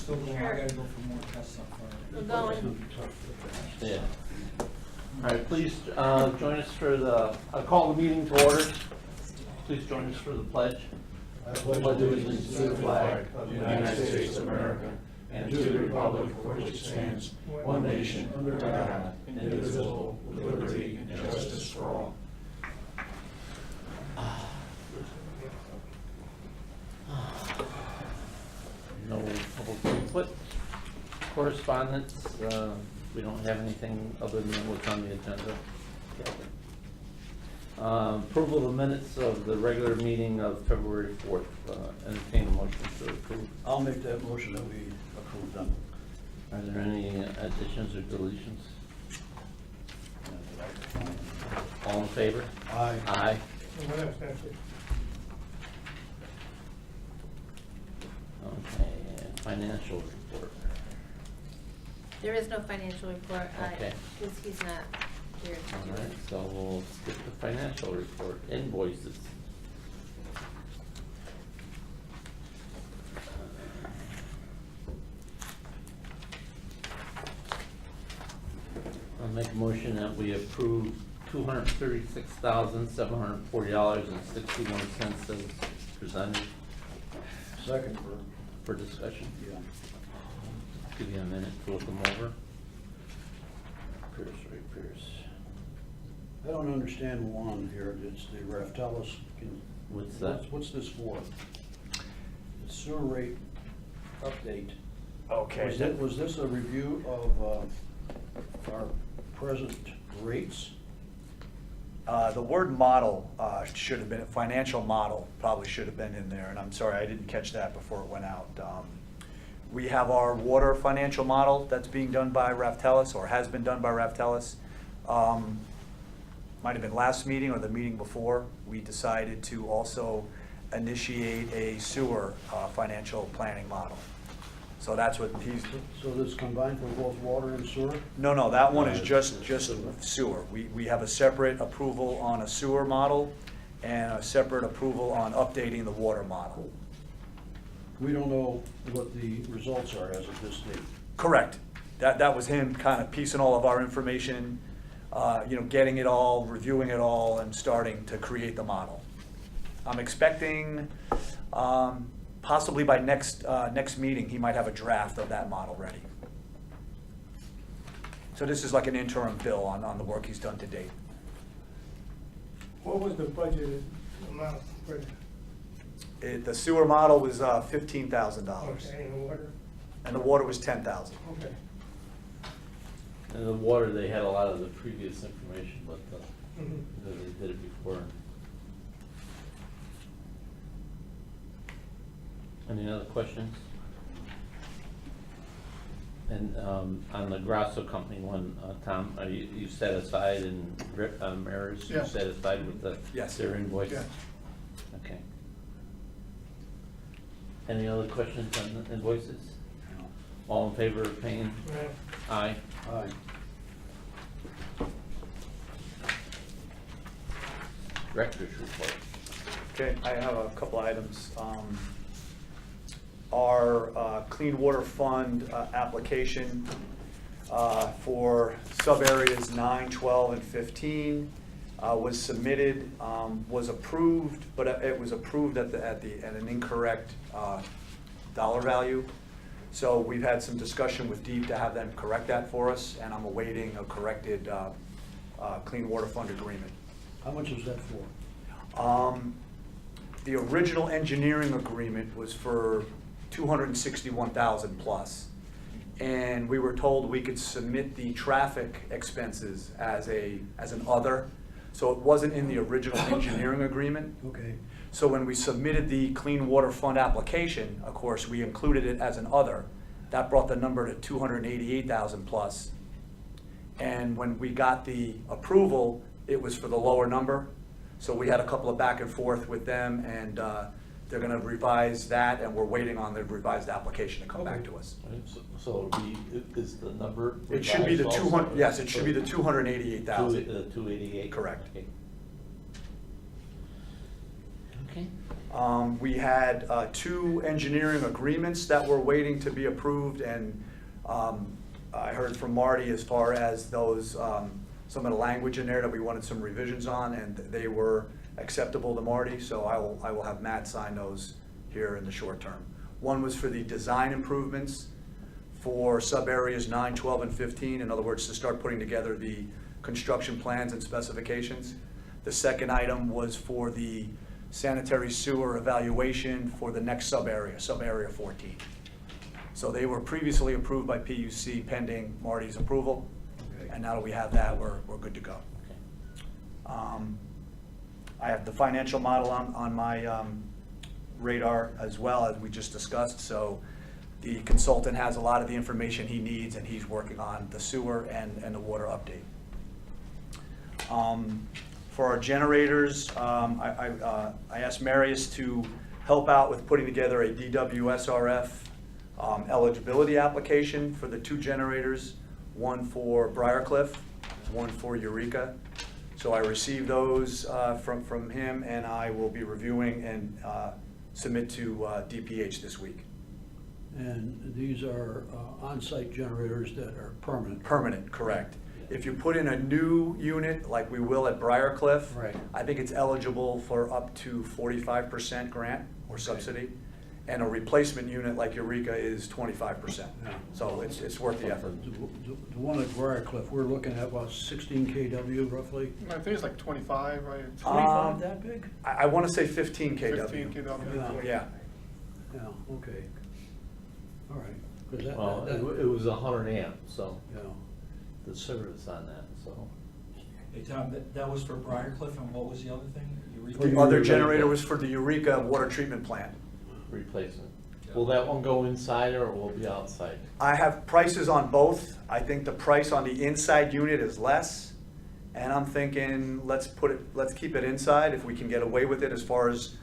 still going, I gotta go for more tests on We're Friday. going. Yeah. All right, please join us for the, I'll call the meeting to order. Please join us for the pledge. I pledge allegiance to the flag of the United States of America and to the republic for which it stands, one nation, under God, indivisible, with liberty and justice for all. No public input, correspondence, we don't have anything other than what's on the agenda. Approval of the minutes of the regular meeting of February 4th, entertain a motion to approve. I'll make that motion that we approve them. Are there any additions or deletions? All in favor? Aye. Aye. Okay, and financial report. There is no financial report, Okay. because he's not here to All do right, it. so we'll skip the financial report, invoices. I'll make a motion that we approve $236,740.61 as presented Second for discussion. yeah. Give you a minute to look them over. Pierce, right, Pierce. I don't understand one here, it's the Raftellus. What's that? What's this for? The sewer rate update. Okay. Was this a review of our present rates? The word model should have been, financial model probably should have been in there, and I'm sorry, I didn't catch that before it went out. We have our water financial model that's being done by Raftellus, or has been done by Raftellus. Might have been last meeting or the meeting before, we decided to also initiate a sewer financial planning model. So that's what he's, So this combined for both water and sewer? no, that one is just sewer. We have a separate approval on a sewer model and a separate approval on updating the water model. We don't know what the results are as of this date. Correct. That was him kind of piecing all of our information, getting it all, reviewing it all, and starting to create the model. I'm expecting, possibly by next meeting, he might have a draft of that model ready. So this is like an interim bill on the work he's done to date. What was the budgeted amount for, The sewer model was $15,000, okay, in the water? and the water was $10,000. Okay. And the water, they had a lot of the previous information, but Mhm. they did it before. Any other questions? And on the Grasso Company one, Tom, are you satisfied, and Maris, you Yeah. satisfied with Yes. their invoice? Yeah. Okay. Any other questions on the invoices? All in favor of paying? Right. Aye. Aye. Director's report. Okay, I have a couple items. Our Clean Water Fund application for sub-areas 9, 12, and 15 was submitted, was approved, but it was approved at an incorrect dollar value. So we've had some discussion with DEEP to have them correct that for us, and I'm awaiting a corrected Clean Water Fund agreement. How much is that for? The original engineering agreement was for 261,000 plus. And we were told we could submit the traffic expenses as an other. So it wasn't in the original engineering agreement. Okay. So when we submitted the Clean Water Fund application, of course, we included it as an other. That brought the number to 288,000 plus. And when we got the approval, it was for the lower number. So we had a couple of back and forth with them, and they're gonna revise that, and we're waiting on the revised application to come back to us. So is the number? It should be the revised 200, also? yes, it should be the 288,000. 288? Correct. Okay. Okay, We had 2 engineering agreements that were waiting to be approved, and I heard from Marty as far as those, some of the language in there that we wanted some revisions on, and they were acceptable to Marty, so I will have Matt sign those here in the short term. One was for the design improvements for sub-areas 9, 12, and 15, in other words, to start putting together the construction plans and specifications. The second item was for the sanitary sewer evaluation for the next sub-area, sub-area 14. So they were previously approved by PUC pending Marty's approval, and now that we have that, we're good to go. I have the financial model on my radar as well, as we just discussed, so the consultant has a lot of the information he needs, and he's working on the sewer and the water update. For our generators, I asked Marius to help out with putting together a DWSRF eligibility application for the 2 generators, one for Briarcliff, one for Eureka. So I received those from him, and I will be reviewing and submit to DPH this week. And these are on-site generators that are permanent. Permanent, correct. If you put in a new unit, like we will at Briarcliff, Right. I think it's eligible for up to 45% grant or subsidy. And a replacement unit like Eureka is 25%. Yeah. So it's worth the effort. The one at Briarcliff, we're looking at about 16 kW roughly. I think it's like 25, right? 25 that big? I want to say 15 kW. 15 kW. Yeah. Yeah, okay. All right. 'Cause that- Well, that- it was 100 amp, so yeah. the service on that, so. Hey, Tom, that was for Briarcliff, and what was the other thing? Eureka? The other generator was for the Eureka water treatment plant. Replacement. Will that one go inside or will it be outside? I have prices on both. I think the price on the inside unit is less. And I'm thinking, let's keep it inside if we can get away with it as far as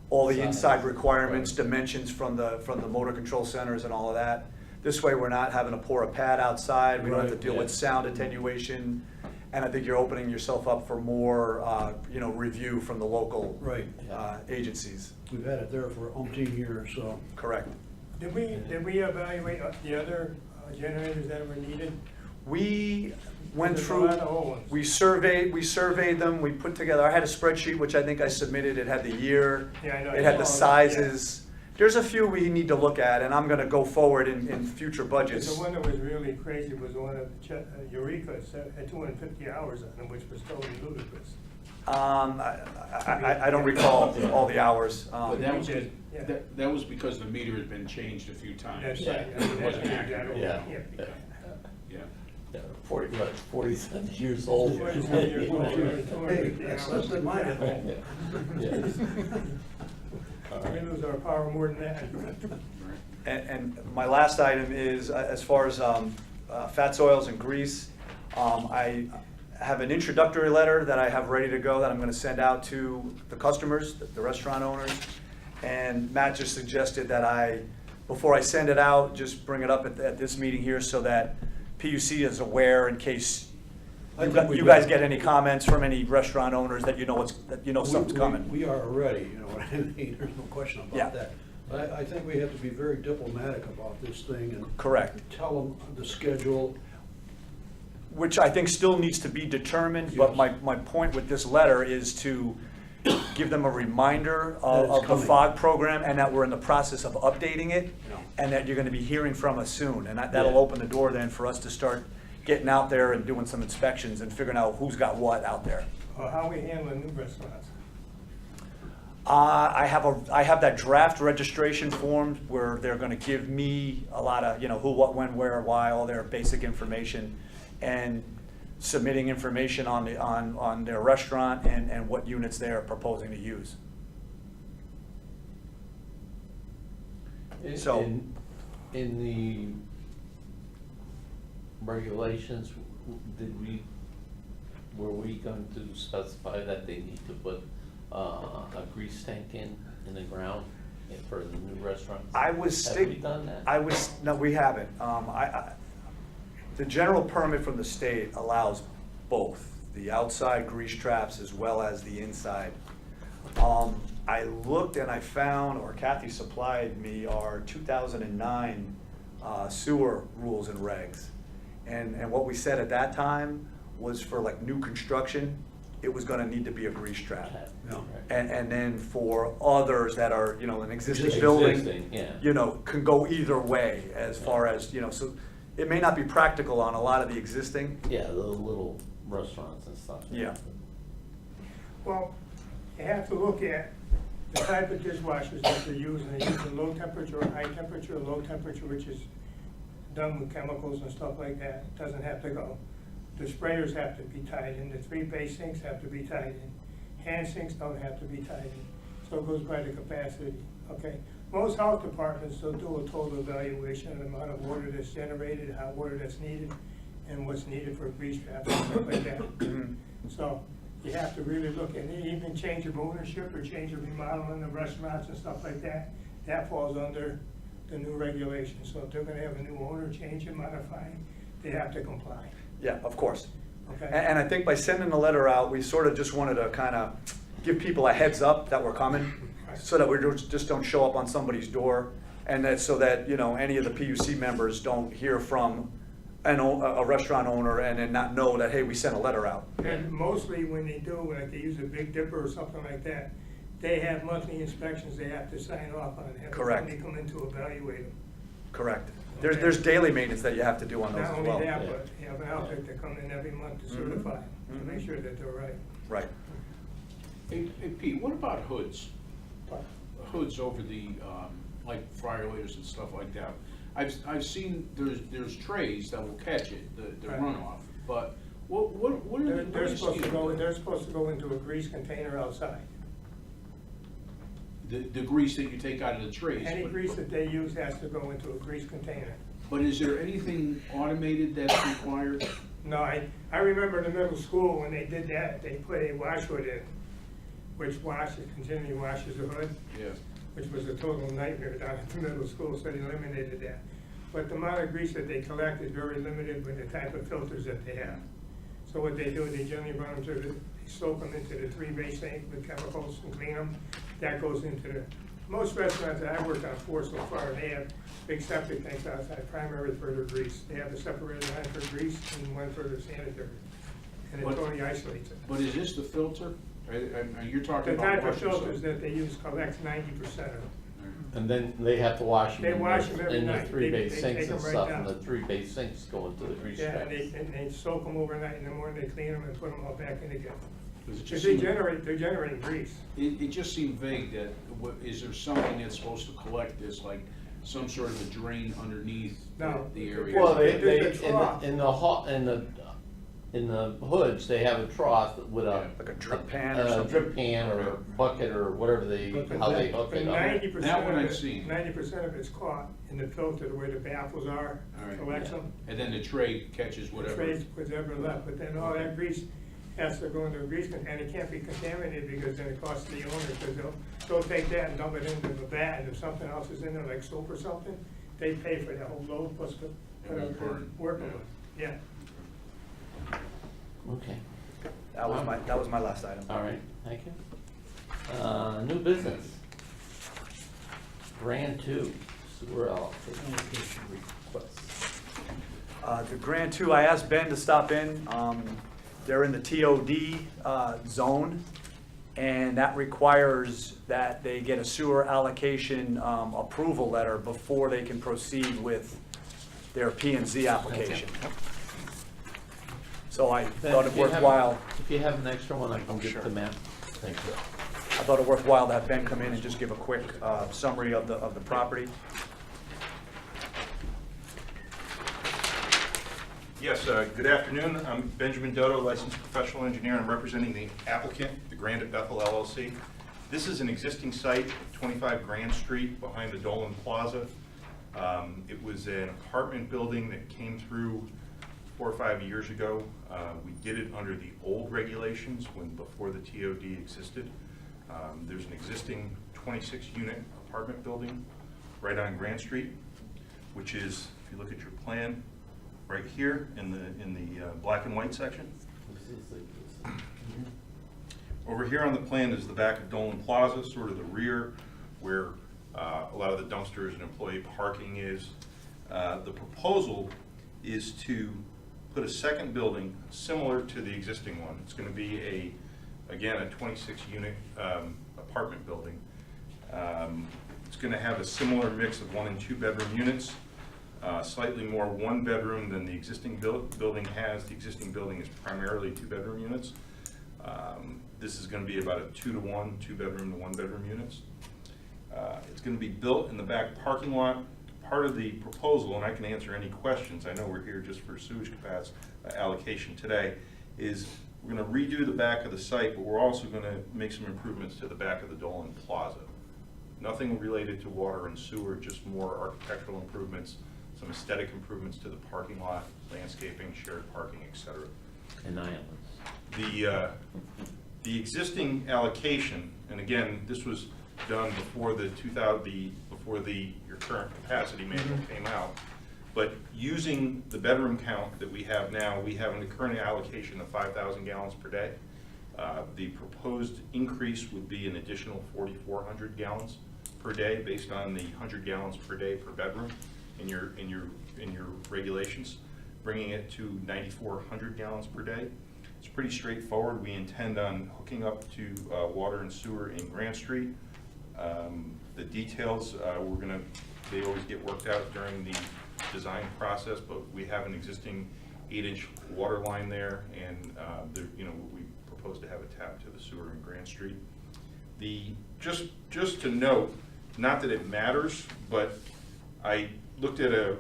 all the inside requirements, dimensions from the motor control centers and all of that. This way, we're not having to pour a pad outside. We don't have to Right, deal with yeah. sound attenuation. And I think you're opening yourself up for more, review from the local Right. agencies. We've had it there for umpteen years, so. Correct. Did we evaluate the other generators that were needed? We went There's a through, lot of old ones. we surveyed them, we put together, I had a spreadsheet, which I think I submitted, it had the year, Yeah, I know. it had the I saw all that, yeah. sizes. There's a few we need to look at, and I'm gonna go forward in future But budgets. the one that was really crazy was the one at Eureka, had 250 hours on it, which was totally ludicrous. I don't recall all the hours. But that was, did, yeah. that was because the meter had been changed a few times. That's Yeah. right. I mean, It wasn't that's- accurate. Yeah. Yeah. Yeah. Yeah, 47 years old. 47 years old. Hey, that's less than mine at home. Yes. We lose our power more than that. And my last item is, as far as fats, oils, and grease, I have an introductory letter that I have ready to go that I'm gonna send out to the customers, the restaurant owners. And Matt just suggested that before I send it out, just bring it up at this meeting here so that PUC is aware in case I think we you guys do. get any comments from any restaurant owners that you know something's coming. We are ready, you know what I mean? There's no question Yeah. about that. But I think we have to be very diplomatic about this thing and Correct. tell them the schedule. Which I think still needs to be determined, but Yes. my point with this letter is to give them a reminder That it's of the coming. FOG program and that we're in the process of updating it, Yeah. and that you're gonna be hearing from us soon. And that'll Yeah. open the door then for us to start getting out there and doing some inspections and figuring out who's got what out there. How are we handling new restaurants? I have that draft registration form where they're gonna give me a lot of, who, what, when, where, why, all their basic information, and submitting information on their restaurant and what units they are proposing to use. So- In the regulations, were we going to specify that they need to put a grease tank in the ground for the new restaurants? I was Have we done that? No, we haven't. The general permit from the state allows both, the outside grease traps as well as the inside. I looked and I found, or Kathy supplied me, our 2009 sewer rules and regs. And what we said at that time was for like new construction, it was gonna need to be a grease trap. And then for others that are, you know, an existing building, Existing, yeah. you know, can go either way as far as, you know, so it may not be practical on a lot of the existing. Yeah, the little restaurants and stuff. Yeah. Well, you have to look at the type of dishwashers that they're using. They're using low temperature or high temperature. Low temperature, which is done with chemicals and stuff like that, doesn't have to go. The sprayers have to be tied in. The 3 base sinks have to be tied in. Hand sinks don't have to be tied in. So it goes by the capacity, okay? Most health departments, they'll do a total evaluation of the amount of water that's generated, how water that's needed, and what's needed for grease traps and stuff like that. So you have to really look at it, even change of ownership or change of remodeling the restaurants and stuff like that. That falls under the new regulations. So if they're gonna have a new owner, change and modify, they have to comply, Yeah, of course. okay? And I think by sending the letter out, we sort of just wanted to kind of give people a heads up that we're coming, so that we just don't show up on somebody's door, and that, so that, you know, any of the PUC members don't hear from a restaurant owner and then not know that, hey, we sent a letter out. And mostly when they do, like they use a Big Dipper or something like that, they have monthly inspections they have to sign off on. Have Correct. somebody come in to evaluate them. Correct. There's daily maintenance that you have to do on those Not as well. only that, Yeah. but you have an outfit that come in every month to Mhm. certify them, to make Mhm. sure that they're right. Right. Hey, Pete, what about hoods? Hoods over the, like fryer-laters and stuff like that. I've seen there's trays that will catch it, the Right. runoff, but what are the? They're supposed to go, they're supposed to go into a grease container outside. The grease that you take out of the trays. Any but- grease that they use has to go into a grease container. But is there anything automated that's required? No, I remember in the middle school when they did that, they put a wash hood in, which continually washes the hood, Yeah. which was a total nightmare down at the middle school, so they eliminated that. But the amount of grease that they collect is very limited with the type of filters that they have. So what they do, they generally run them they soak them into the 3 base sink with chemicals and clean them. That goes into most restaurants that I've worked on 4 so far, they have big septic tanks outside, primarily for their grease. They have a separated line for grease and one for their sanitary. And it What- totally isolates it. But is this the filter? You're talking The about. type of washing filters soap? that they use collects 90% of it. And then they have to wash them They wash them every in the night. 3 They base take sinks them and right stuff, down. and the 3 base sinks go into the grease Yeah, traps. and they soak them overnight, in the morning they clean them and put them all back in again. Does it Because just they seem- they're generating grease. It just seemed vague that, is there something that's supposed to collect this, like some sort of a drain underneath No. the area? Well, they, There's a in trough. in the hoods, they have a trough with a. Like a drip pan or a something. drip pan or a bucket or whatever how they hook But it up. 90% That one of I've it, seen. 90% of it's caught in the filter, the way the baffles are, All right. collects them. And then the tray catches The whatever. trays, whatever left, but then all that grease has to go into a grease container, and it can't be contaminated because then it costs the owner, because they'll take that and dump it into the vat, and if something else is in there, like soap or something, they pay for that whole load plus the, whatever they're burn. working with, yeah. Okay, That was my last item. all right, thank you. New business. Grand 2, sewer allocation request. The Grand 2, I asked Ben to stop in. They're in the TOD zone, and that requires that they get a sewer allocation approval letter before they can proceed with their P&Z application. So I thought it If you have- worthwhile, If you have an extra one, I can give Sure. to Matt. Thank you. I thought it worthwhile to have Ben come in and just give a quick summary of the property. Yes, good afternoon. I'm Benjamin Doto, licensed professional engineer. I'm representing the applicant, the Grand at Bethel LLC. This is an existing site, 25 Grand Street, behind the Dolan Plaza. It was an apartment building that came through 4 or 5 years ago. We did it under the old regulations before the TOD existed. There's an existing 26-unit apartment building right on Grand Street, which is, if you look at your plan, right here in the black and white section. Over here on the plan is the back of Dolan Plaza, sort of the rear, where a lot of the dumpsters and employee parking is. The proposal is to put a second building similar to the existing one. It's going to be again, a 26-unit apartment building. It's going to have a similar mix of 1 and 2 bedroom units, slightly more 1 bedroom than the existing building has. The existing building is primarily 2 bedroom units. This is going to be about a 2-to-1, 2 bedroom to 1 bedroom units. It's going to be built in the back parking lot. Part of the proposal, and I can answer any questions, I know we're here just for sewage capacity allocation today, is we're going to redo the back of the site, but we're also going to make some improvements to the back of the Dolan Plaza. Nothing related to water and sewer, just more architectural improvements, some aesthetic improvements to the parking lot, landscaping, shared parking, etc. And islands. The existing allocation, and again, this was done before the your current capacity manual came out, but using the bedroom count that we have now, we have a current allocation of 5,000 gallons per day. The proposed increase would be an additional 4,400 gallons per day based on the 100 gallons per day per bedroom in your regulations, bringing it to 9,400 gallons per day. It's pretty straightforward. We intend on hooking up to water and sewer in Grant Street. The details, they always get worked out during the design process, but we have an existing 8-inch water line there, and we propose to have a tap to the sewer in Grant Street. Just to note, not that it matters, but I looked at a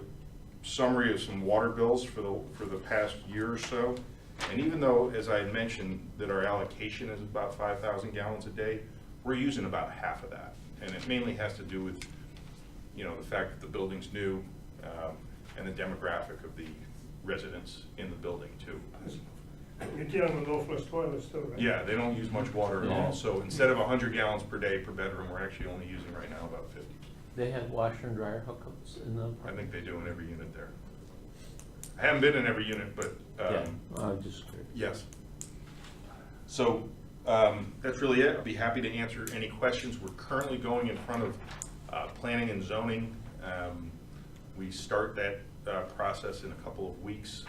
summary of some water bills for the past year or so, and even though, as I had mentioned, that our allocation is about 5,000 gallons a day, we're using about half of that, and it mainly has to do with the fact that the building's new and the demographic of the residents in the building too. You're dealing with low flush toilets too, right? Yeah, they don't use much water at all. So instead of 100 gallons per day per bedroom, we're actually only using right now about 50. They have washer and dryer hookups in the I apartment? think they do in every unit there. I haven't been in every unit, but Yeah, I'm just curious. yes. So that's really it. I'll be happy to answer any questions. We're currently going in front of planning and zoning. We start that process in a couple of weeks.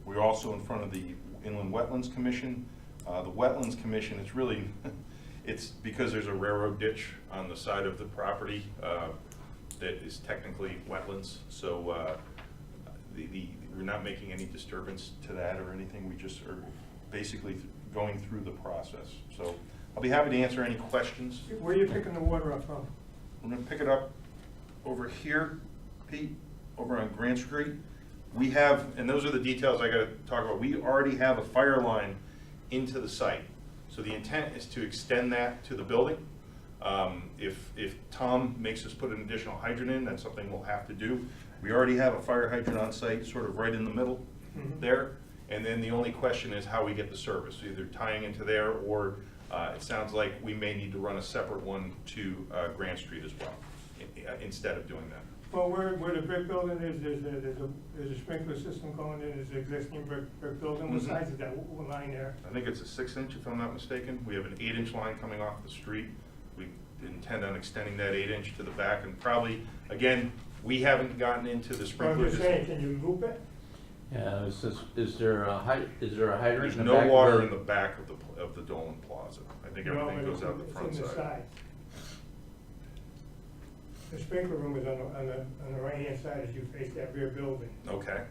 We're also in front of the Inland Wetlands Commission. The Wetlands Commission, it's really, it's because there's a railroad ditch on the side of the property that is technically wetlands. So we're not making any disturbance to that or anything. We just are basically going through the process. So I'll be happy to answer any questions. Where are you picking the water up from? I'm gonna pick it up over here, Pete, over on Grant Street. We have, and those are the details I gotta talk about, we already have a fire line into the site. So the intent is to extend that to the building. If Tom makes us put an additional hydrant in, that's something we'll have to do. We already have a fire hydrant on site, sort of right in the middle there. And then the only question is how we get the service, either tying into there or it sounds like we may need to run a separate one to Grant Street as well, instead of doing that. Well, where the brick building is, there's a sprinkler system going in, there's an existing brick building. What size is that line there? I think it's a 6-inch, if I'm not mistaken. We have an 8-inch line coming off the street. We intend on extending that 8-inch to the back, and probably, again, we haven't gotten into the Well, sprinkler. I'm just saying, can you loop it? Yeah, is there a hydrant There's in the no back of water the- in the back of the Dolan Plaza. I think everything goes out the front It's in the side. side. The sprinkler room is on the right-hand side as you face that rear building, Okay.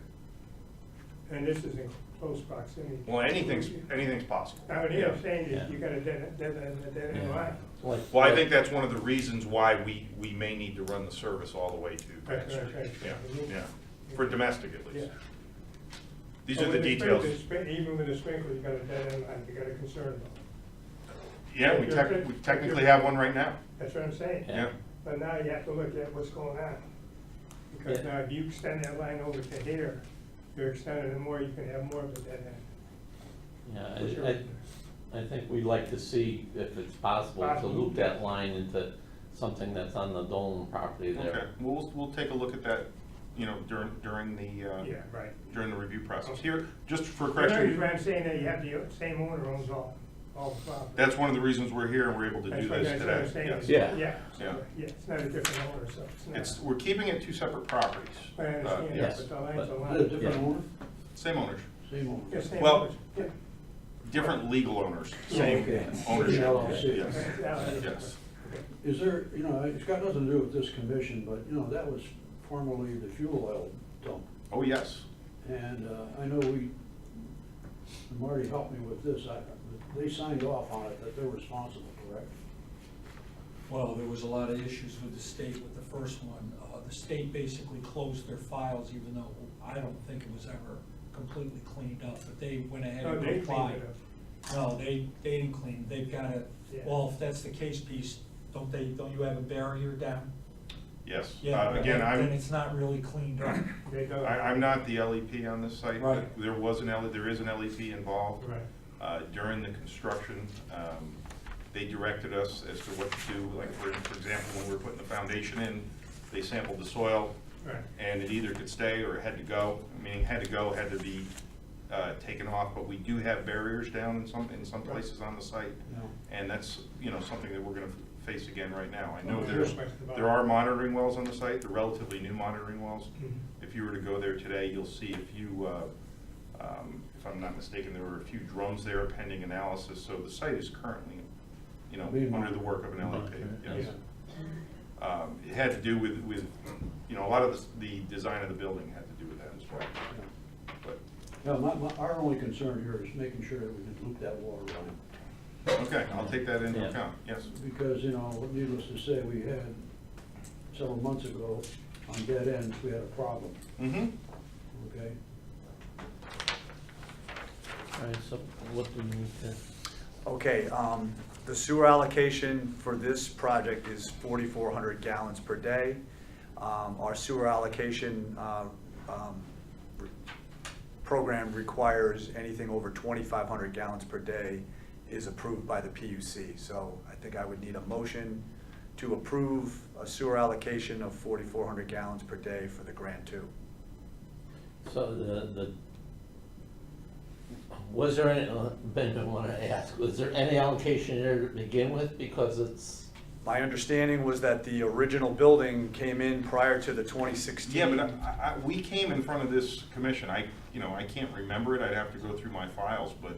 and this is in close proximity. Well, anything's possible. I would hear him saying Yeah. that you got a dead end Yeah. line. Like- Well, I think that's one of the reasons why we may need to run the service all the way to Grant That's Street. right. Yeah, for domestic at least. Yeah. These But are the with details. Even with the sprinkler, you got a dead end line, you got a concern about. Yeah, we technically have one right now. That's what I'm saying. Yeah. But now you have to look at what's going on. Because Yeah. now if you extend that line over to here, you're extending it more, you can have more of a dead end. For sure. Yeah, I think we'd like to see if it's possible to loop that line into something that's on the Dolan property there. Okay, we'll take a look at that, during the, Yeah, right. during the review process. Here, just for The correction. reason I'm saying that you have the same owner owns all all the property. That's one of the reasons we're here and we're able to do this That's what I'm today. saying. Yes. Yeah. Yeah, so, Yeah. yeah, it's not a different owner, so it's not. We're keeping it two separate properties. I understand yes, that, but the lines but- are Is it a lined. different owner? Same owners, Same owner? Yeah, same Well- owners. Yeah. different legal owners, Oh, same okay. ownership. LLC. Yes, Yeah. yes. Is there, you know, it's got nothing to do with this commission, but, you know, that was formerly the fuel oil dump. Oh, yes. And I know Marty helped me with this, they signed off on it, that they're responsible, correct? Well, there was a lot of issues with the state with the first one. The state basically closed their files, even though I don't think it was ever completely cleaned up, but they went ahead No, and they applied. cleaned it up. No, they didn't clean, they've got to, Yeah. well, if that's the case, Pete, don't you have a barrier down? Yes. Yeah, Again, then it's not really cleaned up. They dug it. I'm not the LEP on this site. Right. There is an LEP involved. Right. During the construction, they directed us as to what to do. Like, for example, when we were putting the foundation in, they sampled the soil, Right. and it either could stay or it had to go. Meaning had to be taken off, but we do have barriers down in some places on the site. No. And that's, something that we're gonna face again right now. I know Okay. there are monitoring wells on the site, they're relatively new monitoring wells. Mhm. If you were to go there today, you'll see a few, if I'm not mistaken, there were a few drums there pending analysis, so the site is currently, Being under the work of an LEP, monitored, yes. It had to do with, a lot of the design of the building had to do with that as well. But, No, our only concern here is making sure that we can loop that water line. okay, I'll take that into Yeah. account, yes. Because, needless to say, we had, several months ago, on dead ends, we had a problem, Mm-hmm. okay? All right, so what do we need to? Okay, the sewer allocation for this project is 4,400 gallons per day. Our sewer allocation program requires anything over 2,500 gallons per day is approved by the PUC. So I think I would need a motion to approve a sewer allocation of 4,400 gallons per day for the Grant 2. So was there any, Benjamin, wanted to ask, was there any allocation there to begin with? Because it's, My understanding was that the original building came in prior to the 2016. Yeah, but we came in front of this commission, I can't remember it, I'd have to go through my files, but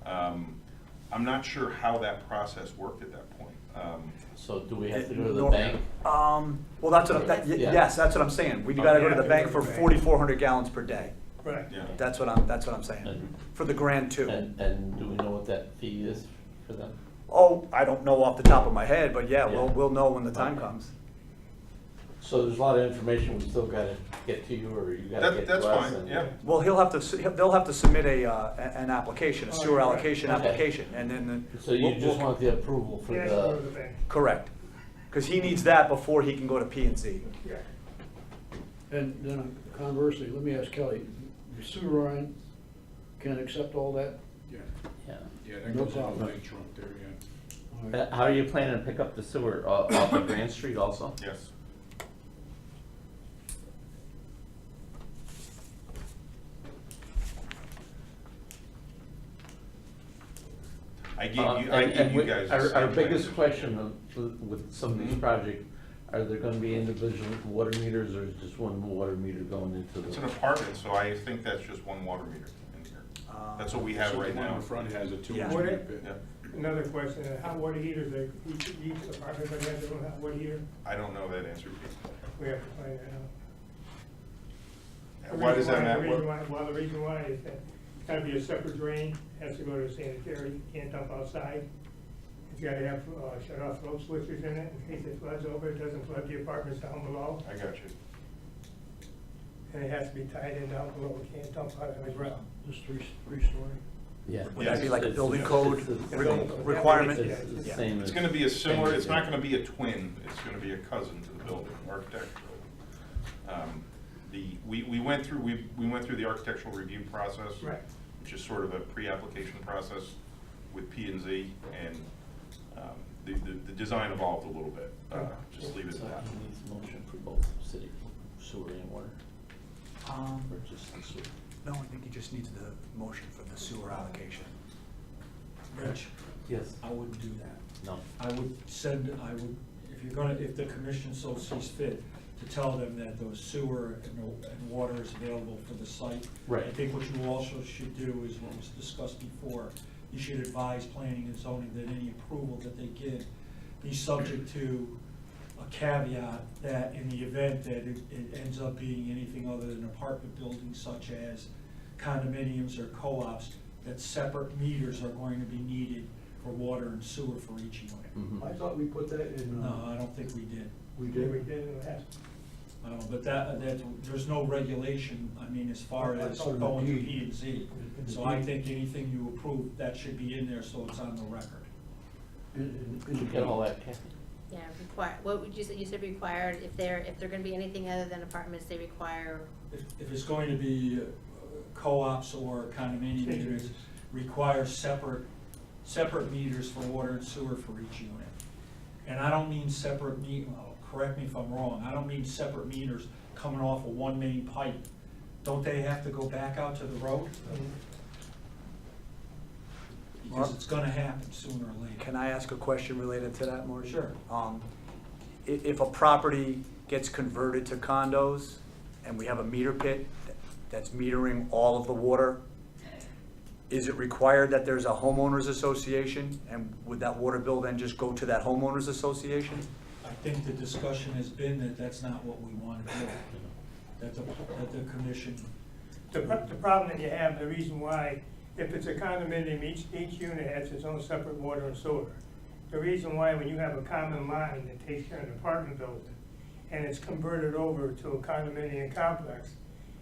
I'm not sure how that process worked at that point. so do we have to go to the Nor- bank? Well, that's what, Yeah. yes, that's what I'm saying. We gotta go to the Yeah, bank to for the bank. 4,400 gallons per day. Right. Yeah. That's what I'm saying, And- for the Grand Two. And do we know what that fee is for them? Oh, I don't know off the top of my head, but yeah, Yeah. we'll know when the time Okay. comes. So there's a lot of information we still gotta get to you, or you gotta get to us? That's fine, and- yeah. Well, they'll have to submit an application, a sewer Oh, right. allocation Okay. application, and then. So you just want the approval for Yeah, go to the the, bank. Correct, because he needs that before he can go to P&Z. Yeah. And then conversely, let me ask Kelly, the sewer line can accept all that? Yeah, yeah. yeah, that No goes in the problem. bank trunk there, yeah. All right. How are you planning to pick up the sewer, off of Grand Street also? Yes. I gave you guys the Our same biggest thing. question with some of these Mhm. projects, are there gonna be individual water meters, or is just one water meter going into It's an the? apartment, so I think that's just one water meter in here. That's what we have So right the one now. in front has a Yeah. 2-inch meter pit. Yeah. Another question, hot water heaters, each apartment gonna have their own hot water heater? I don't know that answer, Pete. We have to find that out. The Why does reason that the matter? reason why- Well, the reason why is that it's gotta be a separate drain, has to go to sanitary, you can't dump outside. It's gotta have, shut off flow switches in it in case it floods over, it doesn't flood the apartments down below. I got you. And it has to be tied in down below, we can't dump out of the ground. This three-story? Yeah. Would that be like a It's- building it's- code it's the- requirement? It's the Yeah. same It's as- gonna be a similar, same it's as- not gonna be a twin, it's gonna be a cousin to the building, architectural. We went through the architectural review process. Right. Which is sort of a pre-application process with P&Z, and the design evolved a little bit. Just leave it So at that. he needs a motion for both city sewer and water, or just the sewer? No, I think he just needs the motion for the sewer allocation. Rich, Yes. I wouldn't do that. No. I would, if the commission so sees fit, to tell them that the sewer and water is available for the site. Right. I think what you also should do is what was discussed before. You should advise planning and zoning that any approval that they give be subject to a caveat that in the event that it ends up being anything other than apartment buildings such as condominiums or co-ops, that separate meters are going to be needed for water and sewer for each unit. Mhm. I thought we put that in. No, I don't think we did. We We did. did in the past. But there's no regulation, I mean, as far I as thought in the going to deed. P and Z. In the So I deed. think anything you approve, that should be in there so it's on the record. Did you get all that, Kathy? Yeah, require, what would you say, you said required, if they're gonna be anything other than apartments, they require, If it's going to be co-ops or condominium units, require separate meters for water and sewer for each unit. And I don't mean separate correct me if I'm wrong, I don't mean separate meters coming off of one main pipe. Don't they have to go back out to the road? Because it's gonna happen sooner or later. Can I ask a question related to that, Marty? Sure. If a property gets converted to condos and we have a meter pit that's metering all of the water, is it required that there's a homeowners association? And would that water bill then just go to that homeowners association? I think the discussion has been that that's not what we want to do. That the commission, The problem that you have, the reason why, if it's a condominium, each unit has its own separate water and sewer. The reason why, when you have a common line that takes care of an apartment building, and it's converted over to a condominium complex,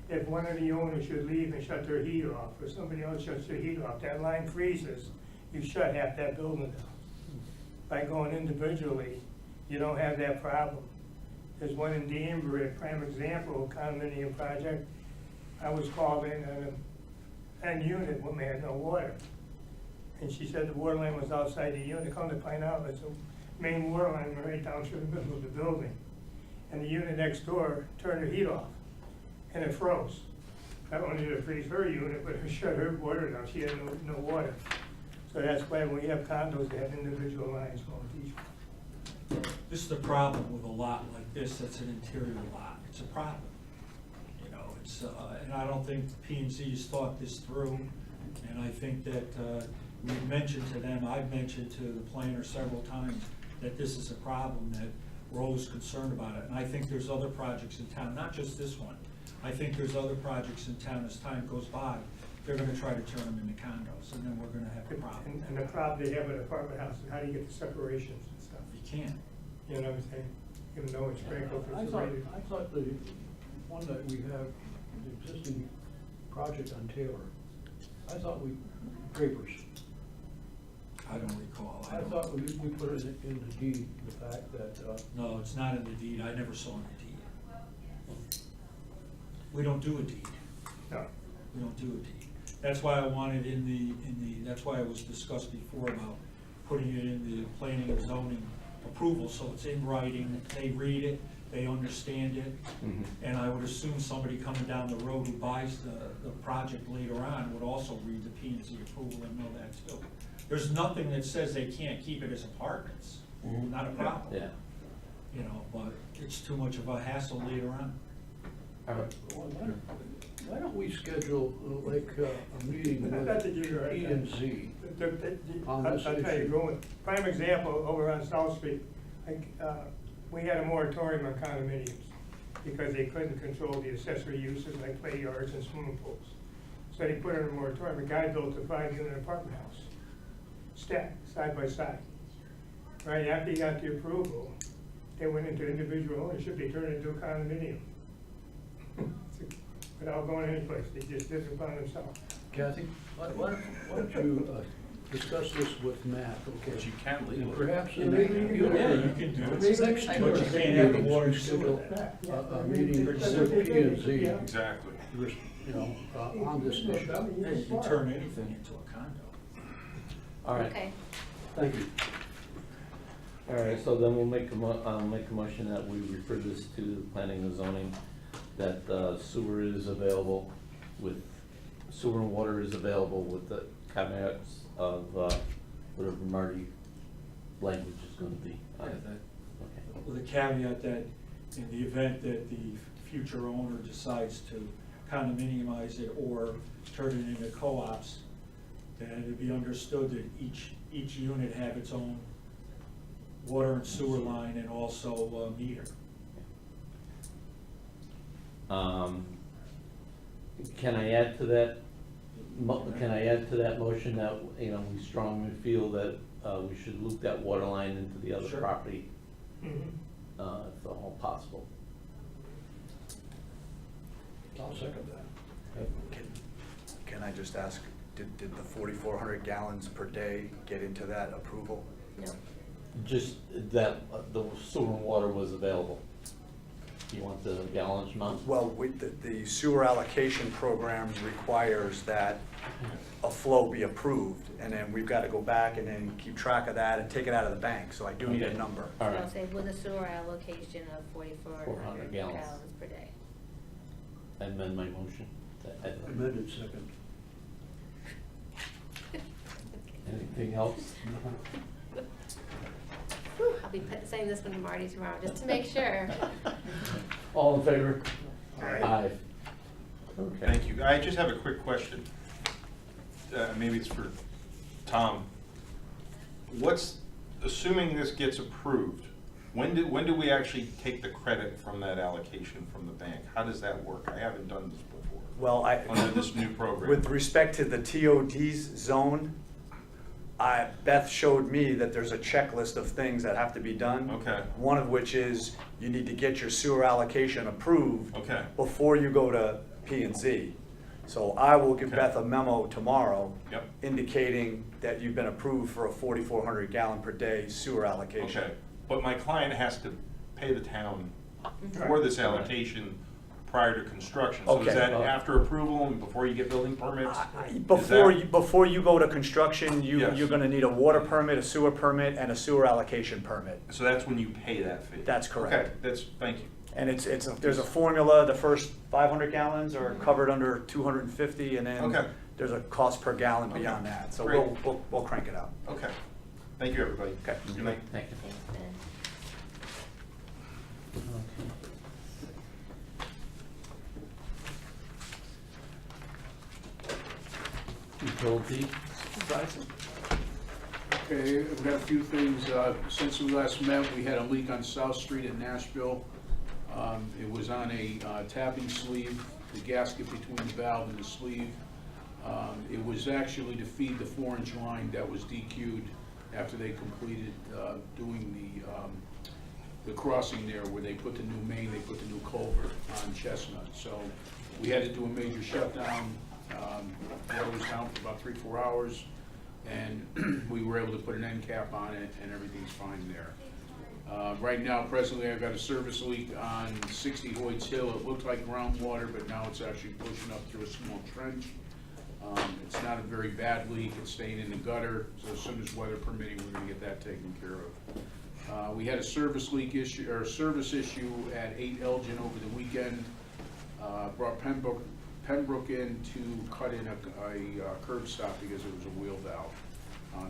if one of the owners should leave and shut their heat off, or somebody else shuts their heat off, that line freezes, you shut half that building down. By going individually, you don't have that problem. There's one in Danbury, a prime example, condominium project. I was called in on an unit, woman had no water. And she said the water line was outside the unit. Come to find out, it's a main water line right down through the middle of the building. And the unit next door turned her heat off, and it froze. Not only did it freeze her unit, but it shut her water down. She had no water. So that's why when we have condos, they have individual lines going to each one. this is the problem with a lot like this, that's an interior lot. It's a problem. You know, and I don't think P and Z has thought this through. And I think that we've mentioned to them, I've mentioned to the planner several times, that this is a problem, that we're always concerned about it. And I think there's other projects in town, not just this one. I think there's other projects in town as time goes by, they're gonna try to turn them into condos, and then we're gonna have a problem. And the problem they have with apartment houses, how do you get the separations and stuff? You can't. You know what I'm saying? Even though it's sprinkled, I it's thought, rated. I thought the one that we have, the existing project on Taylor, I thought Drapers. I don't recall. I don't- thought we put it in the deed, the fact that, No, it's not in the deed, I never saw in the deed. We don't do a deed. No. We don't do a deed. That's why I wanted that's why it was discussed before about putting it in the planning and zoning approval, so it's in writing, they read it, they understand it. Mhm. And I would assume somebody coming down the road who buys the project later on would also read the P and Z approval and know that too. There's nothing that says they can't keep it as apartments, not a problem. Yeah. You know, but it's too much of a hassle later on. All right. well, why don't we schedule like a meeting with Not to give you a hard E time. and Z? On I'll this tell you, issue. going, prime example, over on South Street, we had a moratorium on condominiums because they couldn't control the accessory uses like play yards and swimming pools. So they put in a moratorium. A guy built a 5-unit apartment house, stacked side by side. Right after he got the approval, they went into individual ownership, they turned it into a condominium. Without going anyplace, they just did it upon themselves. Kathy, why don't you discuss this with Matt, okay? But you can And legally. perhaps in Yeah, the. you can do it. Next But two you can't have the meetings, water we and sewer schedule there. a meeting with P and Z, Yeah. Exactly. you know, on this issue. Yeah, you can turn anything into a condo. All right. okay. Thank you. All right, so then we'll make a motion that we refer this to planning and zoning, that sewer is available sewer and water is available with the caveats of whatever Marty language is gonna be. Yeah, that- Okay. With a caveat that in the event that the future owner decides to condominiumize it or turn it into co-ops, that it be understood that each unit have its own water and sewer line and also meter. Can I add to that, can I add to that motion that, you know, we strongly feel that we should loop that water line into the other Sure. property, Mhm. if at all possible? I'll second that. Can I just ask, did the 4,400 gallons per day get into that approval? No. Just that the sewer and water was available. You want the gallons amount? Well, the sewer allocation program requires that a flow be approved, and then we've got to go back and then keep track of that and take it out of the bank, so I do need a Okay. number. All So I'll right, say with a sewer allocation of 4,400 gallons. gallons per day. I amend my motion. to add that. Amended second. Anything else? Whew, I'll be saying this one to Marty tomorrow, just to make sure. All in favor? Aye. Okay. Thank you. I just have a quick question. Maybe it's for Tom. Assuming this gets approved, when do we actually take the credit from that allocation from the bank? How does that work? I haven't done this before. Well, Under this new program. with respect to the TOD's zone, Beth showed me that there's a checklist of things that have to be done. Okay. One of which is you need to get your sewer allocation approved Okay. before you go to P&Z. So I will give Okay. Beth a memo tomorrow Yep. indicating that you've been approved for a 4,400 gallon per day sewer allocation. Okay, but my client has to pay the town for Right. this allocation prior to construction. So Okay. is that after approval and before you get building permits? Is that- Before you go to construction, Yes. you're gonna need a water permit, a sewer permit, and a sewer allocation permit. So that's when you pay that fee? That's correct. Okay, thank you. And there's a formula, the first 500 gallons are covered under 250, and then Okay. there's a cost per gallon Okay. beyond that. So Great. we'll crank it out. Okay, thank you, everybody. Okay. Good night. Thank you. Thanks, Ben. Okay. Utility supervisor? Okay, we've got a few things. Since we last met, we had a leak on South Street in Nashville. It was on a tapping sleeve, the gasket between the valve and the sleeve. It was actually to feed the 4-inch line that was DQ'd after they completed doing the crossing there where they put the new main, they put the new culvert on Chestnut. So we had to do a major shutdown. Water was down for about 3-4 hours, and we were able to put an end cap on it, and everything's fine there. Right now, presently, I've got a service leak on 60 Hoyts Hill. It looked like groundwater, but now it's actually pushing up through a small trench. It's not a very bad leak. It's staying in the gutter, so as soon as weather permitting, we're gonna get that taken care of. We had a service leak issue, or a service issue at 8 Elgin over the weekend. Brought Pembroke in to cut in a curb stop because it was a wheel valve.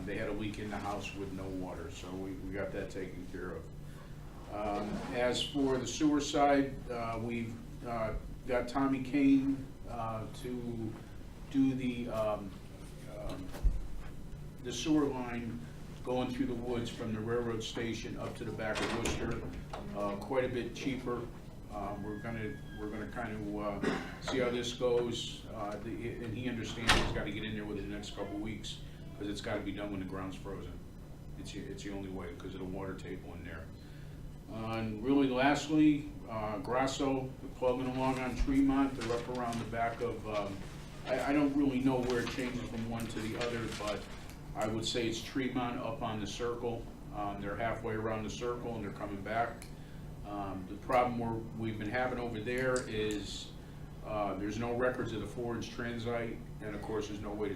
They had a leak in the house with no water, so we got that taken care of. As for the sewer side, we've got Tommy Kane to do the sewer line going through the woods from the railroad station up to the back of Worcester, quite a bit cheaper. We're gonna kind of see how this goes, and he understands he's got to get in there within the next couple of weeks because it's got to be done when the ground's frozen. It's the only way because of the water table in there. And really, lastly, Grasso plugging along on Tremont. They're up around the back of. I don't really know where it changes from one to the other, but I would say it's Tremont up on the circle. They're halfway around the circle and they're coming back. The problem we've been having over there is there's no records of the 4-inch transite, and of course there's no way to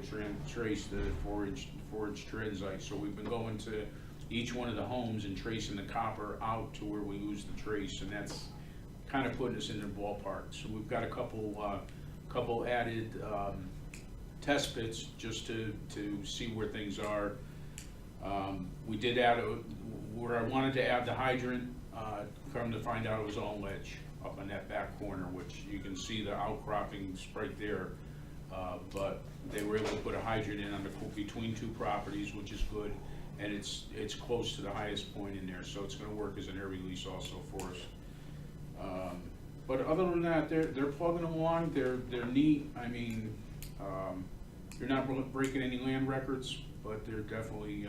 trace the 4-inch transite. So we've been going to each one of the homes and tracing the copper out to where we lose the trace, and that's kind of putting us in the ballpark. So we've got a couple added test pits just to see where things are. We did add, where I wanted to add the hydrant, come to find out it was all ledge up on that back corner, which you can see the outcroppings right there. But they were able to put a hydrant in on the, between two properties, which is good. And it's close to the highest point in there, so it's gonna work as an air release also for us. But other than that, they're plugging along, they're neat. I mean, they're not breaking any land records, but they're definitely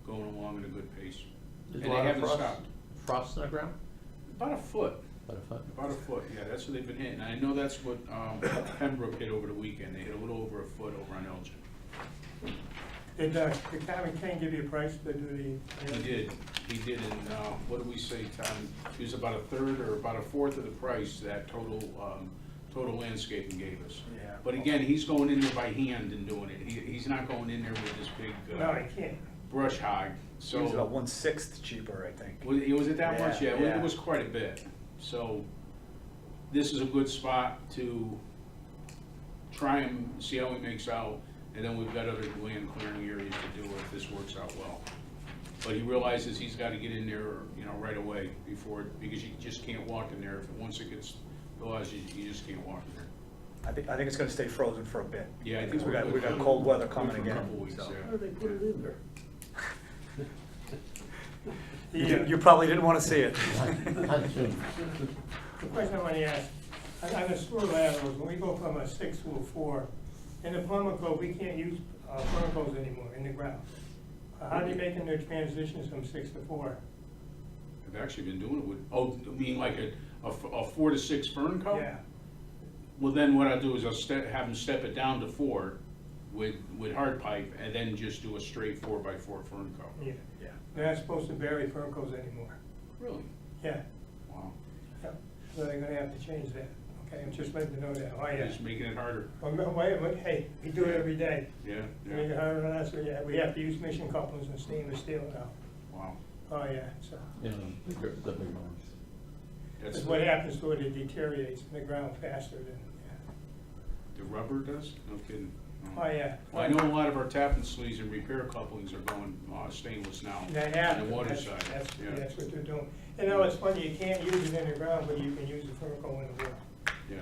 going along at a good pace. There's And a they lot of haven't stopped. frost in the ground? About a foot. About a foot? Yeah, that's what they've been hitting. I know that's what Pembroke hit over the weekend. They hit a little over a foot over on Elgin. Did Tom King give you a price to do the? He did, and what did we say, Tom? He was about a third or about a fourth of the price that Total Landscaping gave us. Yeah. But again, he's going in there by hand and doing it. He's not going in there with this big No, I can't. brush hog, It was about so. 1/6 cheaper, I think. Was it that much? Yeah, Yeah, yeah. it was quite a bit. So this is a good spot to try and see how he makes out. And then we've got other land clearing areas to do if this works out well. But he realizes he's gotta get in there, you know, right away before, because you just can't walk in there. Once it gets, realized you just can't walk in there. I think it's gonna stay frozen for a bit. Yeah, I think Because we're we got good. cold weather Good coming for a again. couple weeks, so. yeah. How did they put it in there? You probably didn't wanna see it. Not soon. The question I want to ask, on the sewer laterals, when we go from a 6 to a 4, in the plumber code, we can't use verticals anymore in the ground. How are they making their transitions from 6 to 4? I've actually been doing it with, oh, you mean like a 4 to 6 fern coat? Yeah, Well, then what I'll do is I'll have them step it down to 4 with hard pipe, and then just do a straight 4x4 fern coat. yeah. They're not supposed to bury verticals anymore. Really? Yeah, Wow. yeah. So they're gonna have to change that. Okay, I'm just letting you know that. Oh, yeah. Just making it harder. Well, no, wait, hey, we do it every day. Yeah, Make it yeah. harder on us, yeah, we have to use mission couplings and stainless steel now. Wow. Oh, yeah, so, You know, the big ones. that's what happens to it, it deteriorates in the ground faster than, The rubber does? No kidding. oh, yeah. Well, I know a lot of our tap and sleeves and repair couplings are going stainless now. They On have, the water that's, side, yeah. that's what they're doing. You know, it's funny, you can't use it in the ground, but you can use the vertical in the wall. Yeah.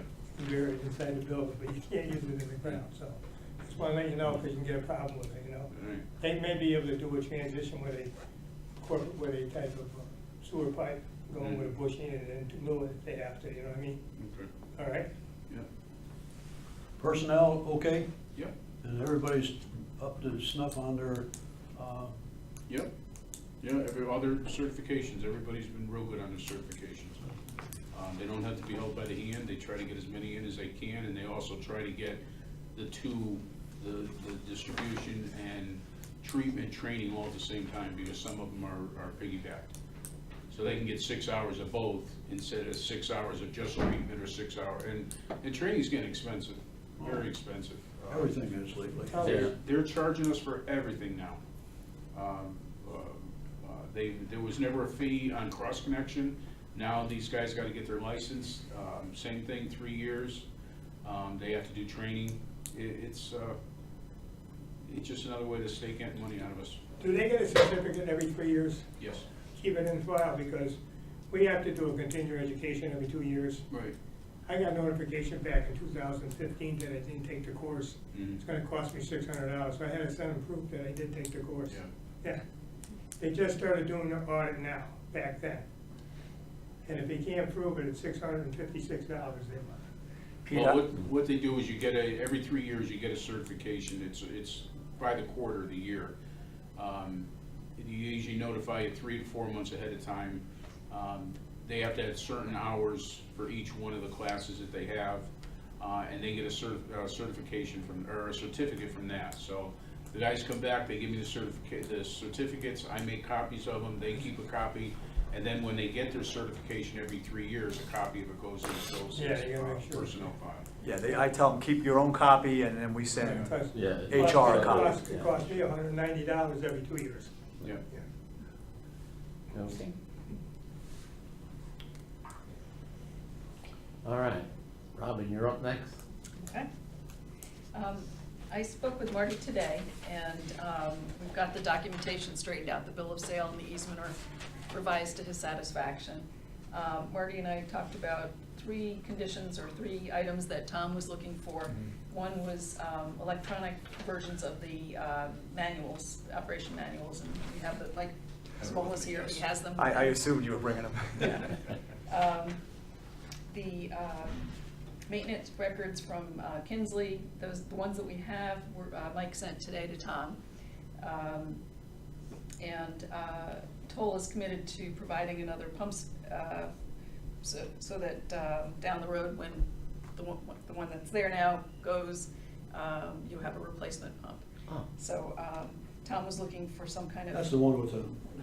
Buried inside the building, but you can't use it in the ground, so. Just wanna let you know, because you can get a problem with it, you know. All right. They may be able to do a transition with a type of sewer pipe, going with a bush in it and to mill it if they have to, you know what I mean? Okay. All right? Yeah. Personnel, okay? Yep. And everybody's up to snuff on their, Yep. Yeah, every other certifications, everybody's been real good on their certifications. They don't have to be held by the hand, they try to get as many in as they can, and they also try to get the distribution and treatment training all at the same time, because some of them are piggybacked. So they can get 6 hours of both instead of 6 hours of just treatment or 6 hours, and training's getting expensive, very expensive. everything is lately. Yeah. They're charging us for everything now. There was never a fee on cross connection. Now these guys gotta get their license, same thing, 3 years. They have to do training. It's just another way the state getting money out of us. Do they get a certificate every 3 years? Yes. Keep it in file, because we have to do a continuing education every 2 years. Right. I got notification back in 2015 that I didn't take the course. Mhm. It's gonna cost me $600, so I had to send them proof that I did take the course. Yeah. Yeah. They just started doing the audit now, back then. And if they can't prove it, it's $656 they want. Pete, Well, what they do is you get every 3 years you get a certification. It's by the quarter of the year. You usually notify it 3 to 4 months ahead of time. They have to have certain hours for each one of the classes that they have, and they get a certification or a certificate from that. So the guys come back, they give me the certificates, I make copies of them, they keep a copy, and then when they get their certification every 3 years, a copy of it goes in Phil's Yeah, you gotta make sure. personnel file. Yeah, I tell them, keep your own copy, and then we send Because Yeah. HR it copy. It cost me $190 every 2 years. Yeah. Okay. All right, Robin, you're up next. Okay. I spoke with Marty today, and we've got the documentation straightened out. The bill of sale and the easement are revised to his satisfaction. Marty and I talked about 3 conditions or 3 items that Tom was looking for. One was electronic versions of the manuals, operation manuals, and we have the, like, Smola's here, he has them. I assumed you were bringing them. Yeah. The maintenance records from Kinsley, the ones that we have, were Mike sent today to Tom. And Toll is committed to providing another pumps, so that down the road, when the one that's there now goes, you have a replacement pump. Oh. So Tom was looking for some kind of. That's the one with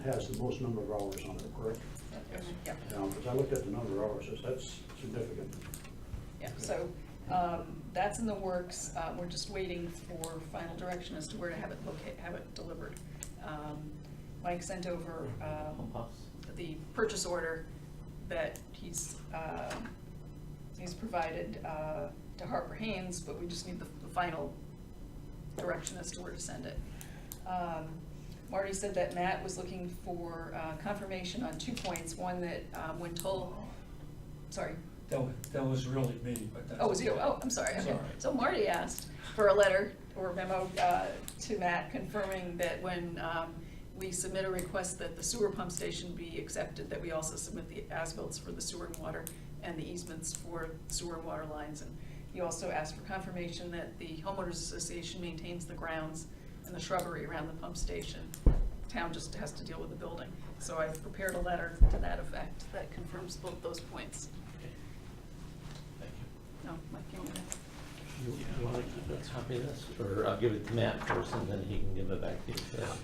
has the most number of hours on it, correct? Yeah. Because I looked at the number of hours, that's significant. Yeah, so that's in the works. We're just waiting for final direction as to where to have it delivered. Mike sent over the purchase order that he's provided to Harper Haynes, but we just need the final direction as to where to send it. Marty said that Matt was looking for confirmation on 2 points. One, that when Toll, sorry. That was really me, but that's. Oh, it was you? Oh, I'm sorry. Okay. So Marty asked for a letter or memo to Matt confirming that when we submit a request that the sewer pump station be accepted, that we also submit the as-bills for the sewer and water and the easements for sewer and water lines. And he also asked for confirmation that the homeowners association maintains the grounds and the shrubbery around the pump station. Town just has to deal with the building. So I've prepared a letter to that effect that confirms both those points. Thank you. No, Mike, you want to? You want to keep a copy of this, or I'll give it to Matt first, and then he can give it back to you.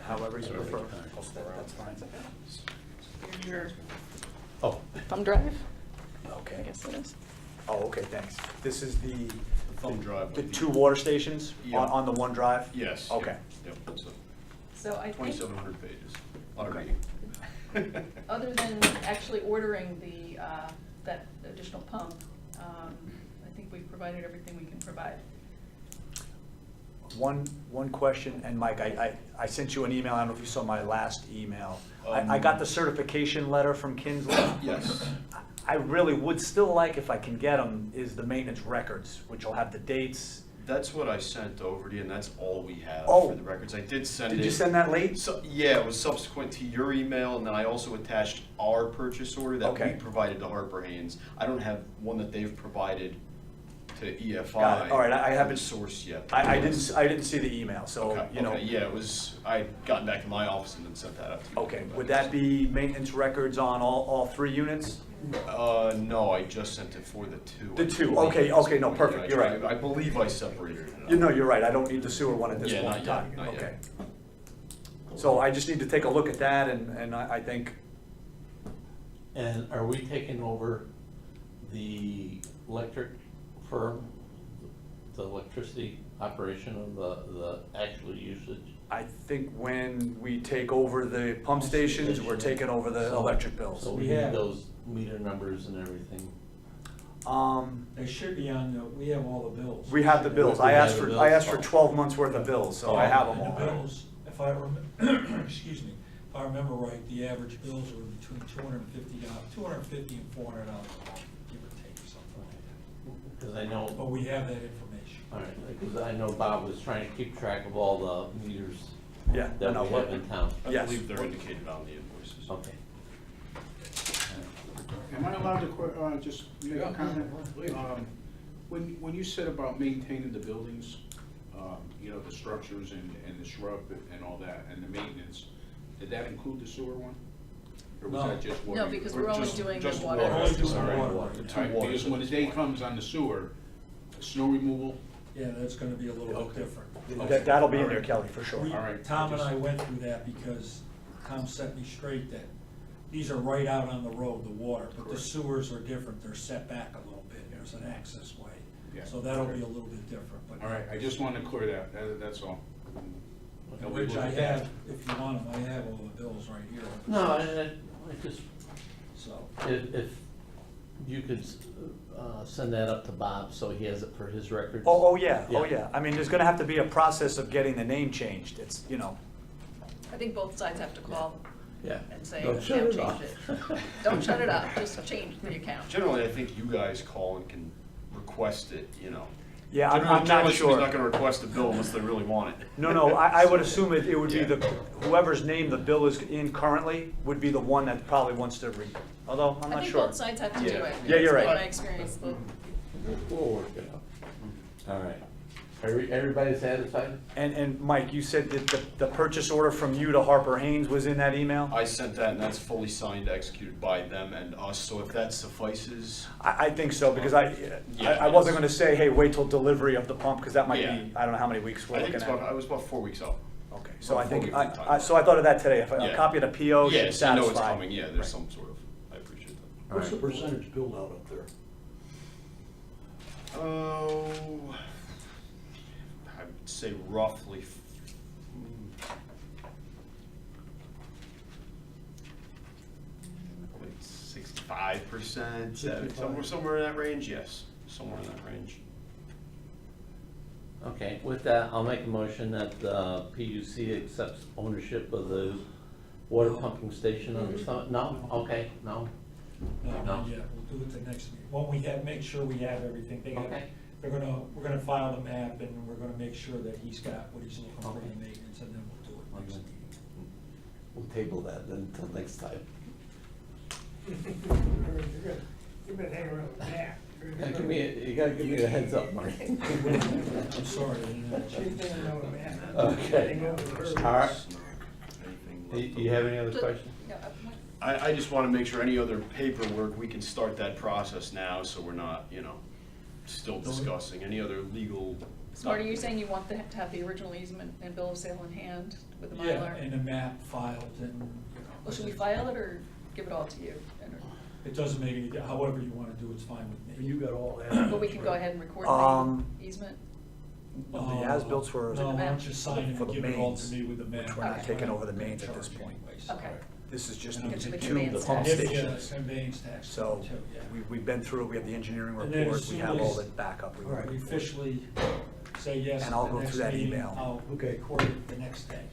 However you prefer. That's fine. Here's your Oh, thumb drive, I okay. guess it is. Oh, okay, thanks. This is the thumb drive. the 2 water stations Yeah. on the one drive? Yes. Okay. Yep, so So I think, 2,700 pages. A lot of reading. other than actually ordering the, that additional pump, I think we've provided everything we can provide. One question, and Mike, I sent you an email, I don't know if you saw my last email. I got the certification letter from Kinsley. Yes. I really would still like, if I can get them, is the maintenance records, which will have the dates. That's what I sent over to you, and that's all we have Oh. for the records. I did send it. Did you send that late? So, yeah, it was subsequent to your email, and then I also attached our purchase order that Okay. we provided to Harper Haynes. I don't have one that they've provided to EFI. Got it. All right, I haven't sourced yet. I didn't see the email, so, Okay, you know. okay, yeah, it was, I'd gotten back to my office and then sent that out to you. Okay, would that be maintenance records on all 3 units? No, I just sent it for the 2. The 2, I okay, believe. okay, no, perfect, you're right. I believe I separated it out. You know, you're right, I don't need the sewer one at this Yeah, point in not time. yet, not Okay. yet. So I just need to take a look at that, and I think, And are we taking over the electric firm, the electricity operation of the actual usage? I think when we take over the pump stations, we're taking over the electric bills. So we need those meter numbers and everything. They should be on the, we have all the bills. We have the bills. We I have asked the for, I bills. asked for 12 months worth of bills, so I have them And all. the bills, if I remember, excuse me, if I remember right, the average bills were between $250 and $400 a month, give or take, something like that. Because I know, But we have that information. all right, because I know Bob was trying to keep track of all the meters Yeah, that no, we no, have in town. I Yes. believe they're indicated on the invoices. Okay. Am I allowed to just make a comment? When you said about maintaining the buildings, you know, the structures and the shrub and all that, and the maintenance, did that include the sewer one? Or was No. that just water? No, because we're only doing the just water. We're only doing All right. water. The All 2 right, waters because at when the this day point. comes on the sewer, snow removal, Yeah, that's gonna be a little bit different. That'll be in there, Kelly, for sure. We- All right, Tom and just- I went through that because Tom set me straight that these are right out on the road, the water, but the Correct. sewers are different, they're set back a little bit, there's an access way. Yeah. So that'll be a little bit different, but. all right, I just wanted to clear that's all. And we Which will I get that. have, if you want them, I have all the bills right here. No, I just, So, if you could send that up to Bob so he has it for his records? Oh, yeah, oh, Yeah. yeah. I mean, there's gonna have to be a process of getting the name changed. It's, you know, I think both sides have to call Yeah. and say, Don't yeah, shut it change off. it. Don't shut it off, just change the account. Generally, I think you guys call and can request it, you know. yeah, I'm Generally- not generally, sure. somebody's not gonna request a bill unless they really want it. No, I would assume it would be Yeah. whoever's name the bill is in currently would be the one that probably wants to although I'm I not think sure. both sides have to do Yeah. it. Yeah, you're It's been right. my experience, but We'll work it out. All right. Everybody satisfied? And Mike, you said that the purchase order from you to Harper Haynes was in that email? I sent that, and that's fully signed, executed by them and us, so if that suffices, I think so, because I Yeah, wasn't yes. gonna say, hey, wait till delivery of the pump, because that might Yeah. be, I don't know how many weeks we're I think looking it's at. about, I was about 4 weeks out. Okay, so I about think, 4 weeks in I time. so I thought of that today, if a Yeah. copy of the PO should Yes, I know it's satisfy. coming, yeah, there's some sort of, I appreciate that. What's the percentage build out up there? Oh, I would say roughly, like 65%, 65. somewhere in that range, yes, somewhere in that range. Okay, with that, I'll make a motion that the PUC accepts ownership of the water pumping station on the summit. No? Okay, no? No, No. not yet, we'll do it the next meeting. When we have, make sure we have everything. Okay. We're gonna file the map and we're gonna make sure that he's got what he's looking for in maintenance, and then we'll do it next Okay. meeting. We'll table that then until next time. You've been hanging around with that. You gotta give me a heads up, Marty. I'm sorry, I didn't know. She's hanging around with that. Okay. Hang over her. All right. Anything Do left you have any other questions? yeah, I just want to make sure any other paperwork, we can start that process now, so we're not, you know, still discussing any other legal. Marty, you're saying you want to have the original easement and bill of sale in hand with the Yeah, Mylar? and a map filed and, you know. Well, should we file it or give it all to you? It doesn't make any, however you wanna do, it's fine with me. You got all that. But we can go ahead and record Um, the easement? The as-bills for, No, why don't you sign it for and the give it all mains, to me with the map. which we're not Okay. taking over the mains at this point. Okay. This is just And the Get you the two conveyance pump tax. stations. Conveyance tax. So too, yeah. we've been through it, we have the engineering And then report, as we soon have all as- the backup. We- We officially say yes And at I'll the go next through that meeting, email. I'll Okay. record it the next day.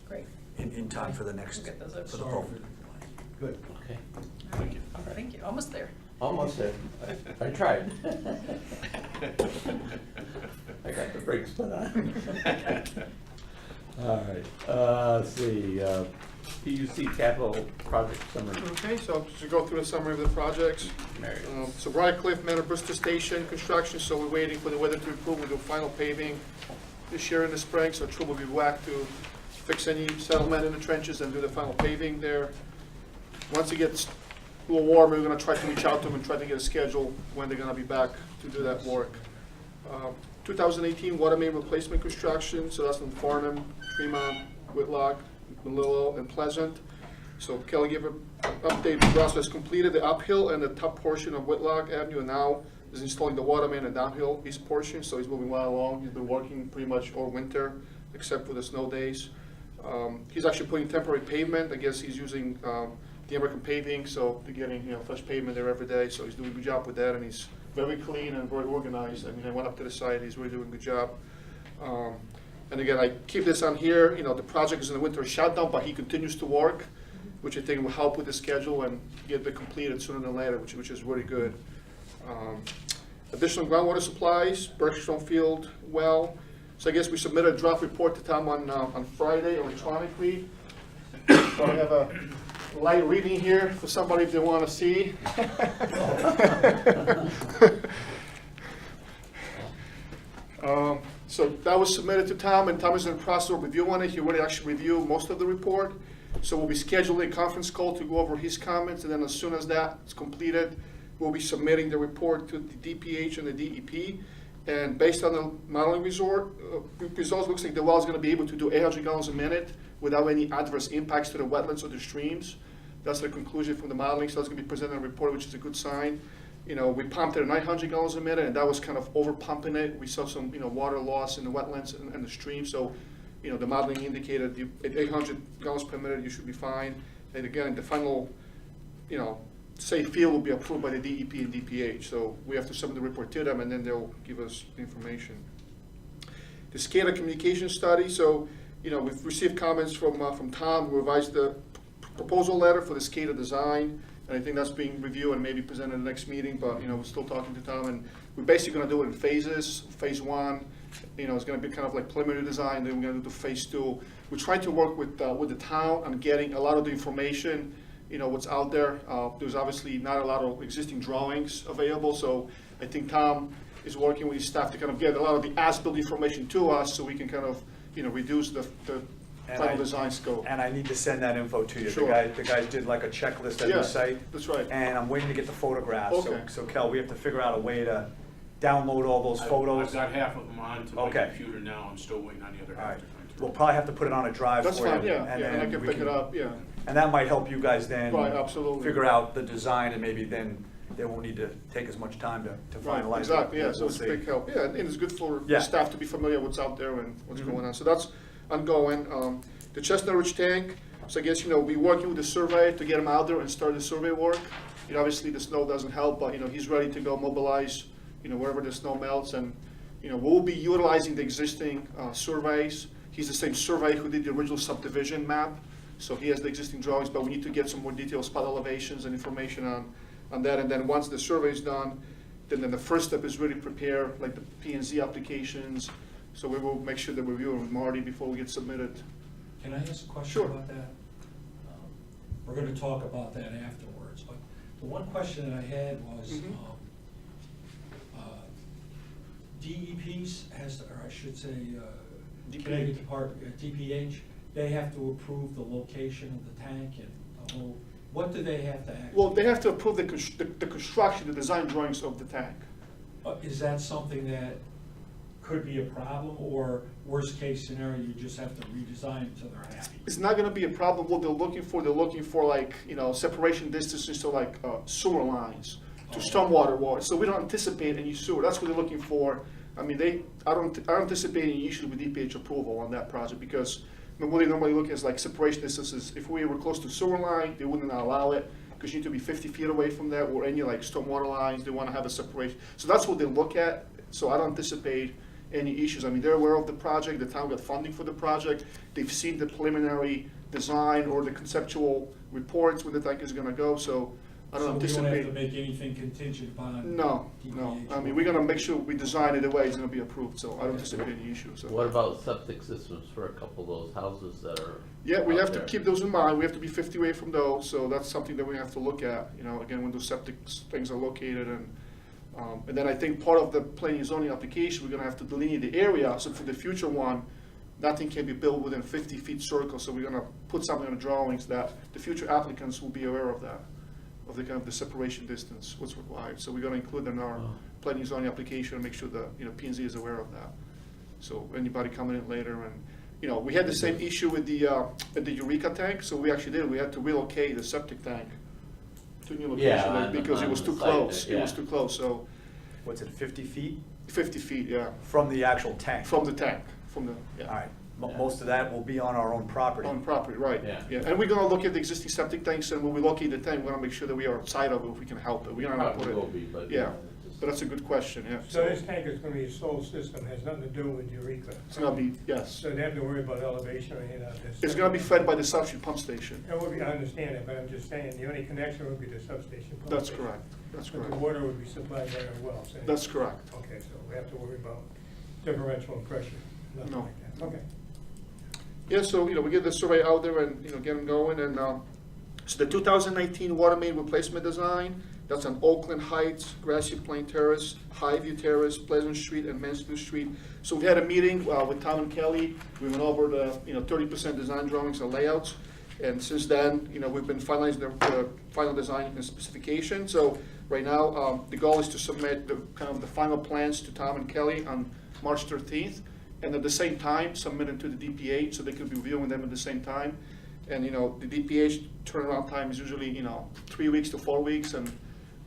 Great. In time for the next, We'll get those for up. the Sorry vote. for the delay. Good. Okay, Thank you. Thank you, almost there. almost there. I tried. I got the brakes put on. All right, let's see, PUC capital project summary. Okay, so to go through the summary of the projects. Mary. So Briar Cliff, Manor Bristol Station construction, so we're waiting for the weather to improve. We'll do final paving this year in the spring, so True will be back to fix any settlement in the trenches and do the final paving there. Once it gets a little warmer, we're gonna try to reach out to them and try to get a schedule when they're gonna be back to do that work. 2018 water main replacement construction, so that's in Farnham, Fremont, Whitlock, Melillo, and Pleasant. So Kelly gave an update, Russ has completed the uphill and the top portion of Whitlock Avenue, and now is installing the water main and downhill east portion, so he's moving well along. He's been working pretty much all winter, except for the snow days. He's actually putting temporary pavement. I guess he's using the American paving, so they're getting, fresh pavement there every day, so he's doing a good job with that, and he's very clean and very organized. I mean, I went up to the site, he's really doing a good job. And again, I keep this on here, the project is in the winter shutdown, but he continues to work, which I think will help with the schedule and get it completed sooner than later, which is really good. Additional groundwater supplies, Bergstrom Field well. So I guess we submitted a draft report to Tom on Friday electronically. So I have a light reading here for somebody if they want to see. So that was submitted to Tom, and Tom is in the process of reviewing it. He already actually reviewed most of the report. So we'll be scheduling a conference call to go over his comments, and then as soon as that is completed, we'll be submitting the report to the DPH and the DEP. And based on the modeling results, looks like the well is going to be able to do 800 gallons a minute without any adverse impacts to the wetlands or the streams. That's the conclusion from the modeling, so that's going to be presented in a report, which is a good sign. We pumped it at 900 gallons a minute, and that was kind of over pumping it. We saw some, water loss in the wetlands and the stream, so, the modeling indicated at 800 gallons per minute, you should be fine. And again, the final, say field will be approved by the DEP and DPH. So we have to submit the report to them, and then they'll give us the information. The SCADA communication study, so, we've received comments from Tom, who revised the proposal letter for the SCADA design, and I think that's being reviewed and maybe presented in the next meeting, but, we're still talking to Tom, and we're basically gonna do it in phases. Phase 1, it's gonna be kind of like preliminary design, then we're gonna do phase 2. We're trying to work with the town on getting a lot of the information, what's out there. There's obviously not a lot of existing drawings available, so I think Tom is working with his staff to kind of get a lot of the as-built information to us, so we can kind of, reduce the final design scope. And I need to send that info to you. Sure. The guys did like a checklist at Yeah, the site. that's right. And I'm waiting to get the photographs. So- Okay. So Kel, we have to figure out a way to download all those photos. I've got half of them onto my Okay. computer now, I'm still waiting on the other All right. half to come through. We'll probably have to put it on a drive for you. That's fine, yeah, and I then can we pick it up, yeah. And that might help you guys then. Right, absolutely. Figure out the design, and maybe then they won't need to take as much time to Right, finalize it. exactly, yeah, so We'll it's a see. big help. Yeah, and it's good for Yeah. the staff to be familiar with what's out there and what's Mhm. going on. So that's ongoing. The Chestnut Ridge tank, so I guess, we're working with the surveyor to get him out there and start the survey work. Obviously, the snow doesn't help, but, he's ready to go mobilize, wherever the snow melts. And, we'll be utilizing the existing surveys. He's the same surveyor who did the original subdivision map, so he has the existing drawings, but we need to get some more detailed spot elevations and information on that. And then once the survey is done, then the first step is really prepare like the P&Z applications. So we will make sure that we review it with Marty before we get submitted. Can I ask a question Sure. about that? We're gonna talk about that afterwards, but the one question that I had was, Mhm. DEP's has, or I should say, DPH. Connecticut Department, DPH, they have to approve the location of the tank and the whole, what do they have to actually? Well, they have to approve the construction, the design drawings of the tank. Is that something that could be a problem, or worst case scenario, you just have to redesign until they're happy? It's not gonna be a problem. What they're looking for like, separation distances to like sewer lines, to stormwater water. So we don't anticipate any sewer. That's what they're looking for. I mean, I don't anticipate any issue with DPH approval on that project, because what they normally look at is like separation distances. If we were close to sewer line, they wouldn't allow it, because you need to be 50 feet away from that, or any like stormwater lines, they wanna have a separation. So that's what they look at. So I don't anticipate any issues. I mean, they're aware of the project, the town got funding for the project, they've seen the preliminary design or the conceptual reports where the tank is gonna go, so I don't So we don't anticipate. have to make anything contingent upon? No. DPH? I mean, we're gonna make sure we design it the way it's gonna be approved, so I don't anticipate any issues, so. What about septic systems for a couple of those houses that are Yeah, we out have to there? keep those in mind, we have to be 50 away from those, so that's something that we have to look at, again, when those septic things are located. And then I think part of the planning and zoning application, we're gonna have to delineate the area, so for the future one, nothing can be built within 50 feet circle, so we're gonna put something on the drawings that the future applicants will be aware of that, of the kind of the separation distance, what's required. So we're gonna include in our planning and zoning application and make sure that, P&Z is aware of that. So anybody coming in later, and, we had the same issue with the Eureka tank, so we had to relocate the septic tank to a new Yeah, location, on the- because it on was the too site close, there, it was yeah. too close, so What's it, 50 feet 50 feet, yeah, from the actual tank? from the tank, All right. Yeah. Most of that will be on our own property. On property, right. Yeah. And we're gonna look at the existing septic tanks, and when we locate the tank, we're gonna make sure that we are outside of it if we can help it. We're gonna not put Probably will it, be, but. yeah, just- but that's a good question, yeah. So this tank is gonna be a sole system, has nothing to do with Eureka. It's gonna be, yes. So they have to worry about elevation or anything like this. It's gonna be fed by the substation pump station. It would be, I understand it, but I'm just saying, the only connection would be the substation pump That's station. correct, that's But the correct. water would be supplied by our well, so. That's correct. Okay, so we have to worry about differential and pressure, nothing No. like that, okay. Yeah, so, we get the survey out there and, get them going, and, so the 2019 water main replacement design, that's on Oakland Heights, Grassy Plain Terrace, Highview Terrace, Pleasant Street, and Mansfield Street. So we had a meeting with Tom and Kelly, we went over the, 30% design drawings and layouts, and since then, we've been finalizing the final design and specification. So right now, the goal is to submit the final plans to Tom and Kelly on March 13th, and at the same time, submit it to the DPH, so they could be reviewing them at the same time. And, the DPH turnaround time is usually, 3 weeks to 4 weeks, and,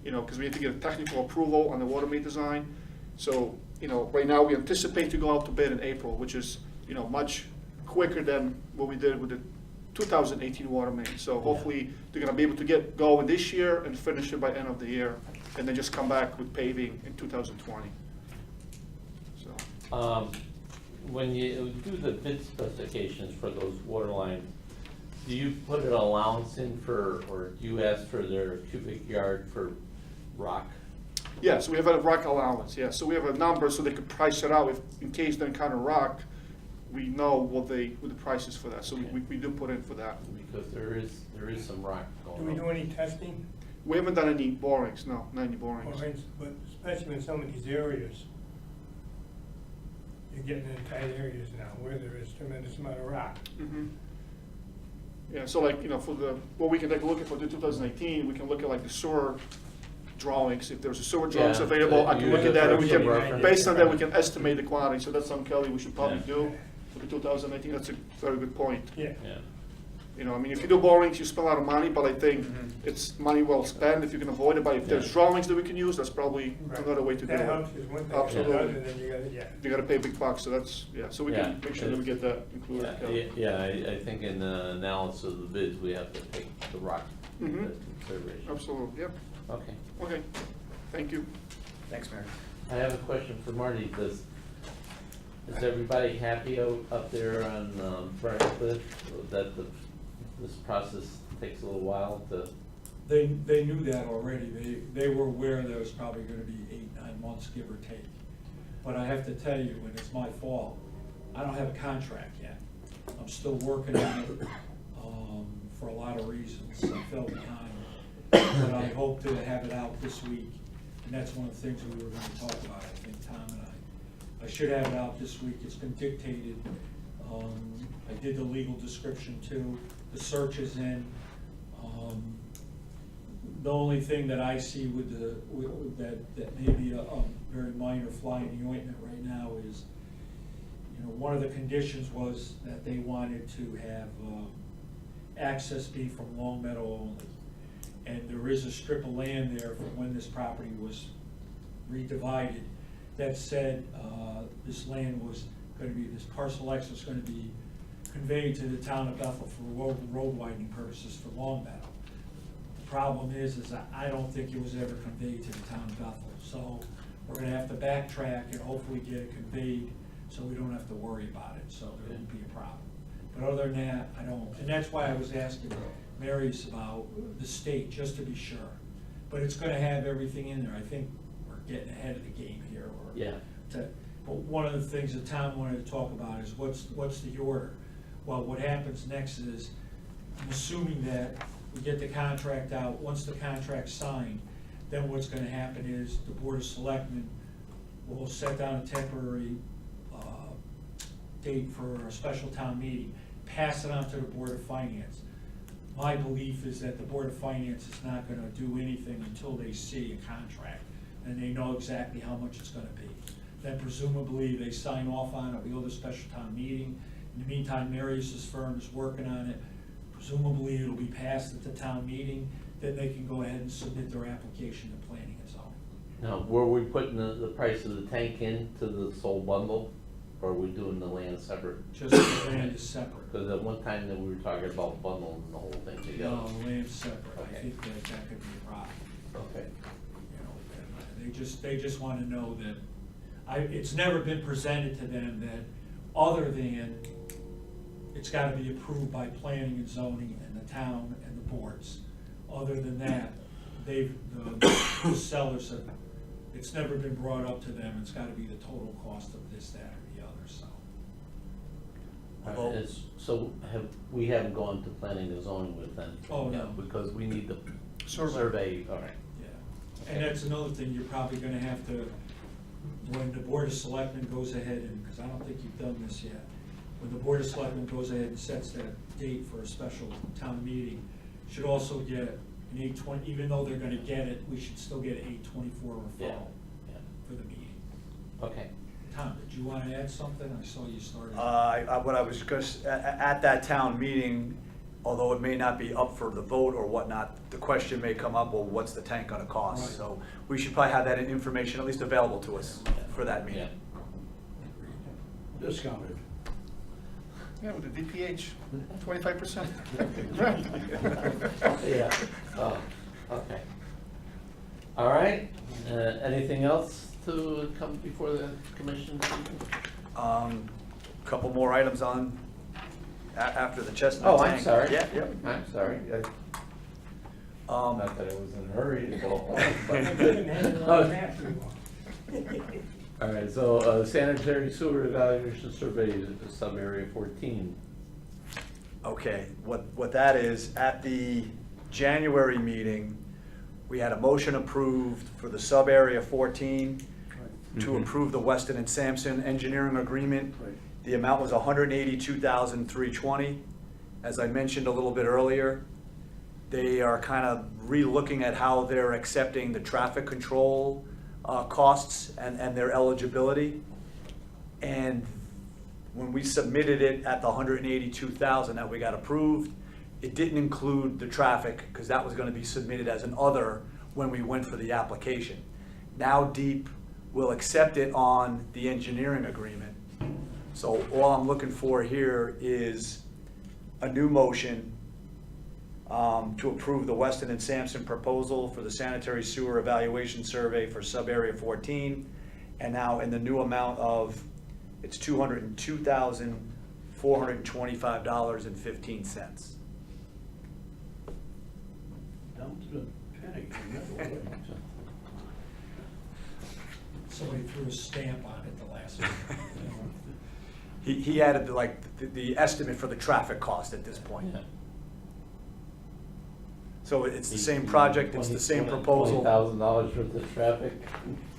because we have to get a technical approval on the water main design. So, right now, we anticipate to go out to bid in April, which is, much quicker than what we did with the 2018 water main. So hopefully, they're gonna be able to get going this year and finish it by end of the year, and then just come back with paving in 2020. So, When you do the bid specifications for those water lines, do you put an allowance in for, or do you ask for their cubic yard for rock? yeah, so we have a rock allowance, yeah, so we have a number so they could price it out, if, in case they encounter rock, we know what the price is for that, so we do put in for that. Because there is some rock Do going we on. do any testing? We haven't done any borings, no, not any borings. But especially in some of these areas, you're getting in tight areas now where there is tremendous amount of rock. Mhm. Yeah, so like, for what we can take a look at for the 2018, we can look at like the sewer drawings, if there's a sewer drawings Yeah, available, I can look at that, and we some can, reference. based on that, we can estimate the quantity, so that's something, Kelly, we should probably Yeah. do for the 2018, that's a very good point. Yeah. Yeah. I mean, if you do borings, you spend a lot of money, but I think Mhm. it's money well spent if you can avoid it, but if there's Yeah. drawings that we can use, that's probably Right. another way to do That it. helps is one thing, Absolutely. and then you gotta, yeah. You gotta pay big bucks, so that's, yeah, so we Yeah. can make sure that we get that included, Yeah, Kelly. yeah, I think in the analysis of the bids, we have to take the rock into Mhm. consideration. Absolutely, yep, Okay. okay, thank you. Thanks, Mary. I have a question for Marty. Is everybody happy up there on Briarcliff that this process takes a little while to? They knew that already. They were aware that it was probably gonna be 8, 9 months, give or take. But I have to tell you, and it's my fault, I don't have a contract yet. I'm still working on it, for a lot of reasons. I fell behind. But I hope to have it out this week. And that's one of the things we were gonna talk about, I think, Tom and I. I should have it out this week. It's been dictated. I did the legal description too. The search is in. The only thing that I see that may be a very minor fly in the ointment right now is, one of the conditions was that they wanted to have access be from Long Meadow only. And there is a strip of land there from when this property was redivided that said this land was gonna be, this parcel X was gonna be conveyed to the town of Bethel for road widening purposes for Long Meadow. The problem is I don't think it was ever conveyed to the town of Bethel. So we're gonna have to backtrack and hopefully get it conveyed so we don't have to worry about it, so there won't be a problem. But other than that, I don't, and that's why I was asking Mary's about the state, just to be sure. But it's gonna have everything in there. I think we're getting ahead of the game here. Yeah. But one of the things that Tom wanted to talk about is what's the order? Well, what happens next is, I'm assuming that we get the contract out. Once the contract's signed, then what's gonna happen is the Board of Selectmen will set down a temporary date for a special town meeting, pass it on to the Board of Finance. My belief is that the Board of Finance is not gonna do anything until they see a contract and they know exactly how much it's gonna be. Then presumably they sign off on it, we hold a special town meeting. In the meantime, Marius's firm is working on it. Presumably it'll be passed at the town meeting, then they can go ahead and submit their application to planning and zoning. Now, were we putting the price of the tank into the sole bundle, or are we doing the land separate? Just the land is separate. Because at one time that we were talking about bundling the whole thing together. No, the land's separate. I Okay. think that could be a problem. Okay. And they just want to know that, it's never been presented to them that, other than, it's got to be approved by planning and zoning and the town and the boards. Other than that, the sellers have, it's never been brought up to them. It's got to be the total cost of this, that, or the other, so. All right, so we haven't gone to planning and zoning with them? Oh, no. Because we need the Survey. survey, all right. Yeah, and that's another thing, you're probably gonna have to, when the Board of Selectmen goes ahead and, because I don't think you've done this yet, when the Board of Selectmen goes ahead and sets that date for a special town meeting, should also get an 8/20, even though they're gonna get it, we should still get an 8/24 Yeah, referral yeah. for the meeting. Okay. Tom, did you wanna add something? I saw you started. What I was just, at that town meeting, although it may not be up for the vote or whatnot, the question may come up, well, what's the tank gonna cost? Right. So we should probably have that information at least available to us for that Yeah. meeting. Discounted. Yeah, with the DPH, 25%. Yeah, oh, okay. All right, anything else to come before the commission? Couple more items on, after the Chestnut Oh, Tank. I'm sorry. Yeah, yep. I'm sorry. Not that I was in a hurry to go home. All right, so sanitary sewer evaluation survey, sub-area 14. Okay, what that is, at the January meeting, we had a motion approved for the sub-area 14 to Mhm. approve the Weston and Sampson engineering agreement. Right. The amount was $182,320. As I mentioned a little bit earlier, they are kind of re-looking at how they're accepting the traffic control costs and their eligibility. And when we submitted it at the $182,000 that we got approved, it didn't include the traffic, because that was gonna be submitted as an other when we went for the application. Now Deep will accept it on the engineering agreement. So all I'm looking for here is a new motion to approve the Weston and Sampson proposal for the sanitary sewer evaluation survey for sub-area 14. And now in the new amount of, it's $202,425.15. Down to the penny. Somebody threw a stamp on it the last week. He added the estimate for the traffic cost at this point. Yeah. So it's the same project, it's the same proposal, $20,000 worth of traffic,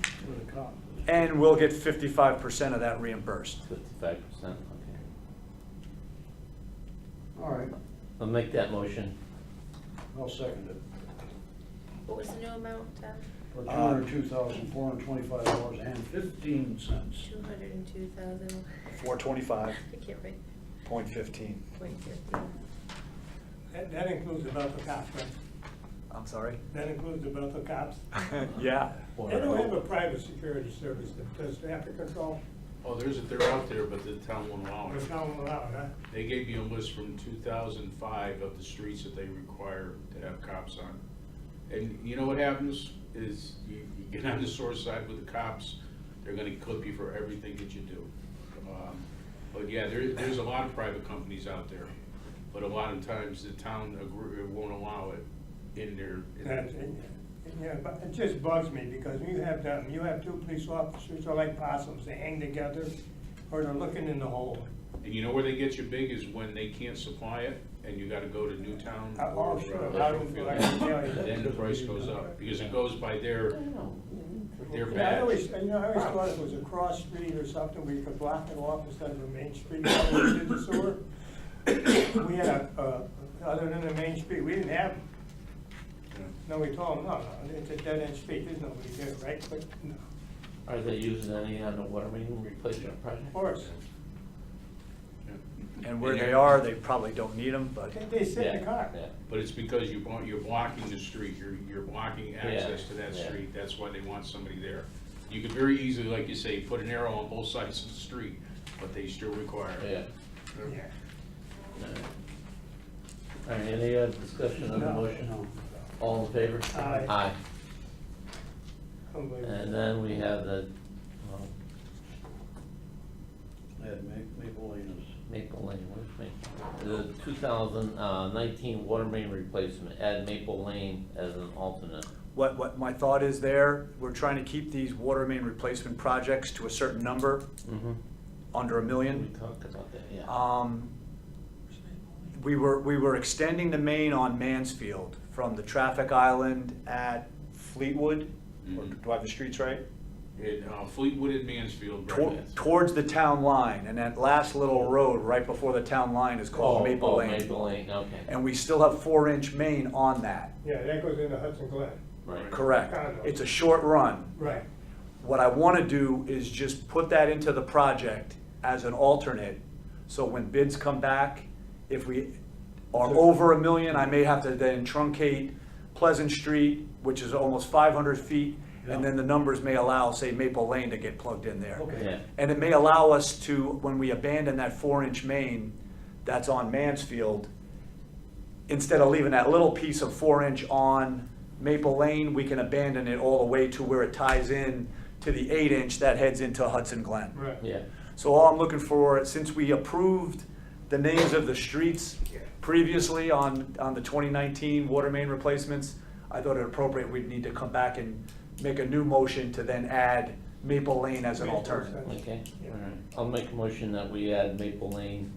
For the cops. and we'll get 55% of that reimbursed. 55%, okay. All right, I'll make that motion. I'll second it. What was the new amount, Tom? For $202,425.15. 202,000. 425.15. I can't write. Point 15. That includes the Bethel cops, right? I'm sorry? That includes the Bethel cops? Yeah. They don't have a private security service that does traffic control, Oh, they're out there, but the town won't allow or it. town allowed, huh? They gave you a list from 2005 of the streets that they require to have cops on. And you know what happens is you get on the source side with the cops, they're gonna clip you for everything that you do. But yeah, there's a lot of private companies out there, but a lot of times the town won't allow it in their. Yeah, but it just bugs me, because you have two police officers who are like possums, they hang together, or they're looking in the hole. And you know where they get you big is when they can't supply it, and you gotta go to Newtown Oh, or sure. Litchfield. I can tell you. Then the price goes up, because it goes by their Yeah, I badge. always thought it was a cross street or something where you could block it off instead of a main street, when we did the sewer. We had other than the main street, we didn't have, no, we told them, no, it's a dead end street, there's nobody there, right? But, no, Are they using any on the water main replacement project? of course, And where they are, they probably don't need them, but they sit in the Yeah, car. yeah. But it's because you're blocking the street, you're blocking access to that Yeah. street, that's why they want somebody there. You could very easily, like you say, put an arrow on both sides of the street, but they still require it. Yeah. Yeah. All right, any discussion on the motion? No. All in favor? Aye. Aye. Unbelievable. And then we have the At Maple Lane is. Maple Lane, where's Maple? The 2019 water main replacement, add Maple Lane as an alternate. what my thought is there, we're trying to keep these water main replacement projects to a certain number, under $1 We million. talked about that, yeah. We were extending the main on Mansfield from the traffic island at Fleetwood, or do I have the streets right? Fleetwood and Mansfield, Tor- right? Towards the town line, and that last little road right before the town line is called Maple Lane. Maple Lane, okay. And we still have 4-inch main on that. Yeah, that goes into Hudson Glen. Right. Correct. Condos. It's a short run. Right. What I want to do is just put that into the project as an alternate, so when bids come back, if we are over $1 million, I may have to then truncate Pleasant Street, which is almost 500 feet, and then the numbers may allow, say, Maple Lane to get plugged in there. Okay. Yeah, And it may allow us to, when we abandon that 4-inch main, that's on Mansfield, instead of leaving that little piece of 4-inch on Maple Lane, we can abandon it all the way to where it ties in to the 8-inch that heads into Hudson Glen. Right. Yeah. So all I'm looking for, since we approved the names of the streets previously on the 2019 water main replacements, I thought it appropriate we'd need to come back and make a new motion to then add Maple Lane as an alternative. Okay, all right. I'll make a motion that we add Maple Lane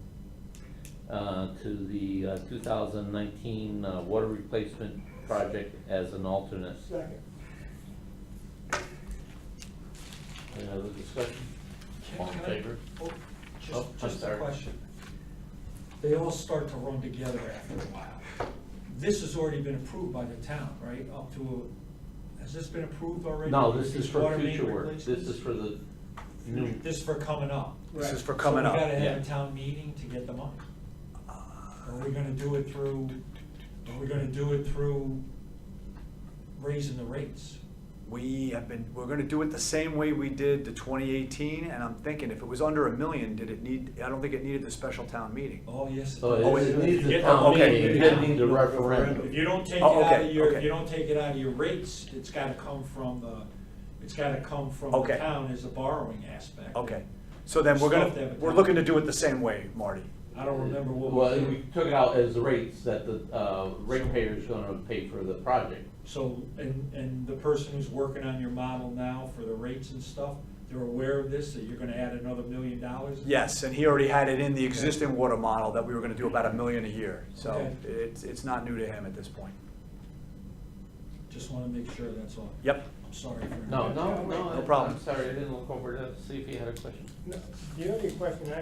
to the 2019 water replacement project as an alternate. Second. Any other discussion? All in favor? Oh, Oh, I'm Just a sorry. question. They all start to run together after a while. This has already been approved by the town, right? Has this been approved already? No, this is These for water main future work. replacements? This is for the new, This is for coming up. This is for coming So up. we gotta have Yeah. a town meeting to get the money? Are we gonna do it through raising the rates? We're gonna do it the same way we did the 2018, and I'm thinking if it was under $1 million, I don't think it needed the special town meeting. Oh, yes. so Oh, it needs a Yeah, town okay. meeting, it didn't need the referendum. If you don't take it Oh, out okay, of your, okay. if you don't take it out of your rates, it's gotta come from the Okay. town as a borrowing aspect. Okay, so then we're looking to do it the same way, Marty. I don't remember what Well, we we did. took it out as the rates that the ratepayer's gonna pay for the project. So, and the person who's working on your model now for the rates and stuff, they're aware of this, that you're gonna add another $1 million? Yes, and he already had it in the existing water model that we were gonna do about $1 million a year, so Okay. it's not new to him at this point. Just wanna make sure, that's all. Yep. I'm sorry for. No, No problem. I'm sorry, I didn't look over to see if you had a question. No, the only question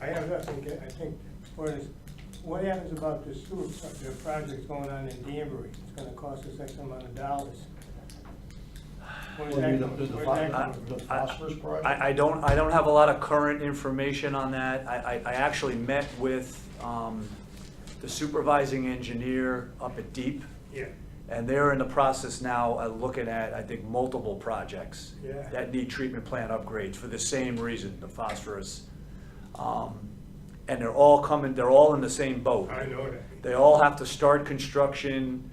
I have nothing, I think, what happens about the sewer, the project going on in Danbury? It's gonna cost us X amount of dollars. Where's Well, that you going? know, the Where's that phos- going? the phosphorus project? I don't have a lot of current information on that. I actually met with the supervising engineer up at Deep, Yeah, and they're in the process now of looking at, I think, multiple projects Yeah. that need treatment plant upgrades for the same reason, the phosphorus. And they're all in the same boat. I know that. They all have to start construction,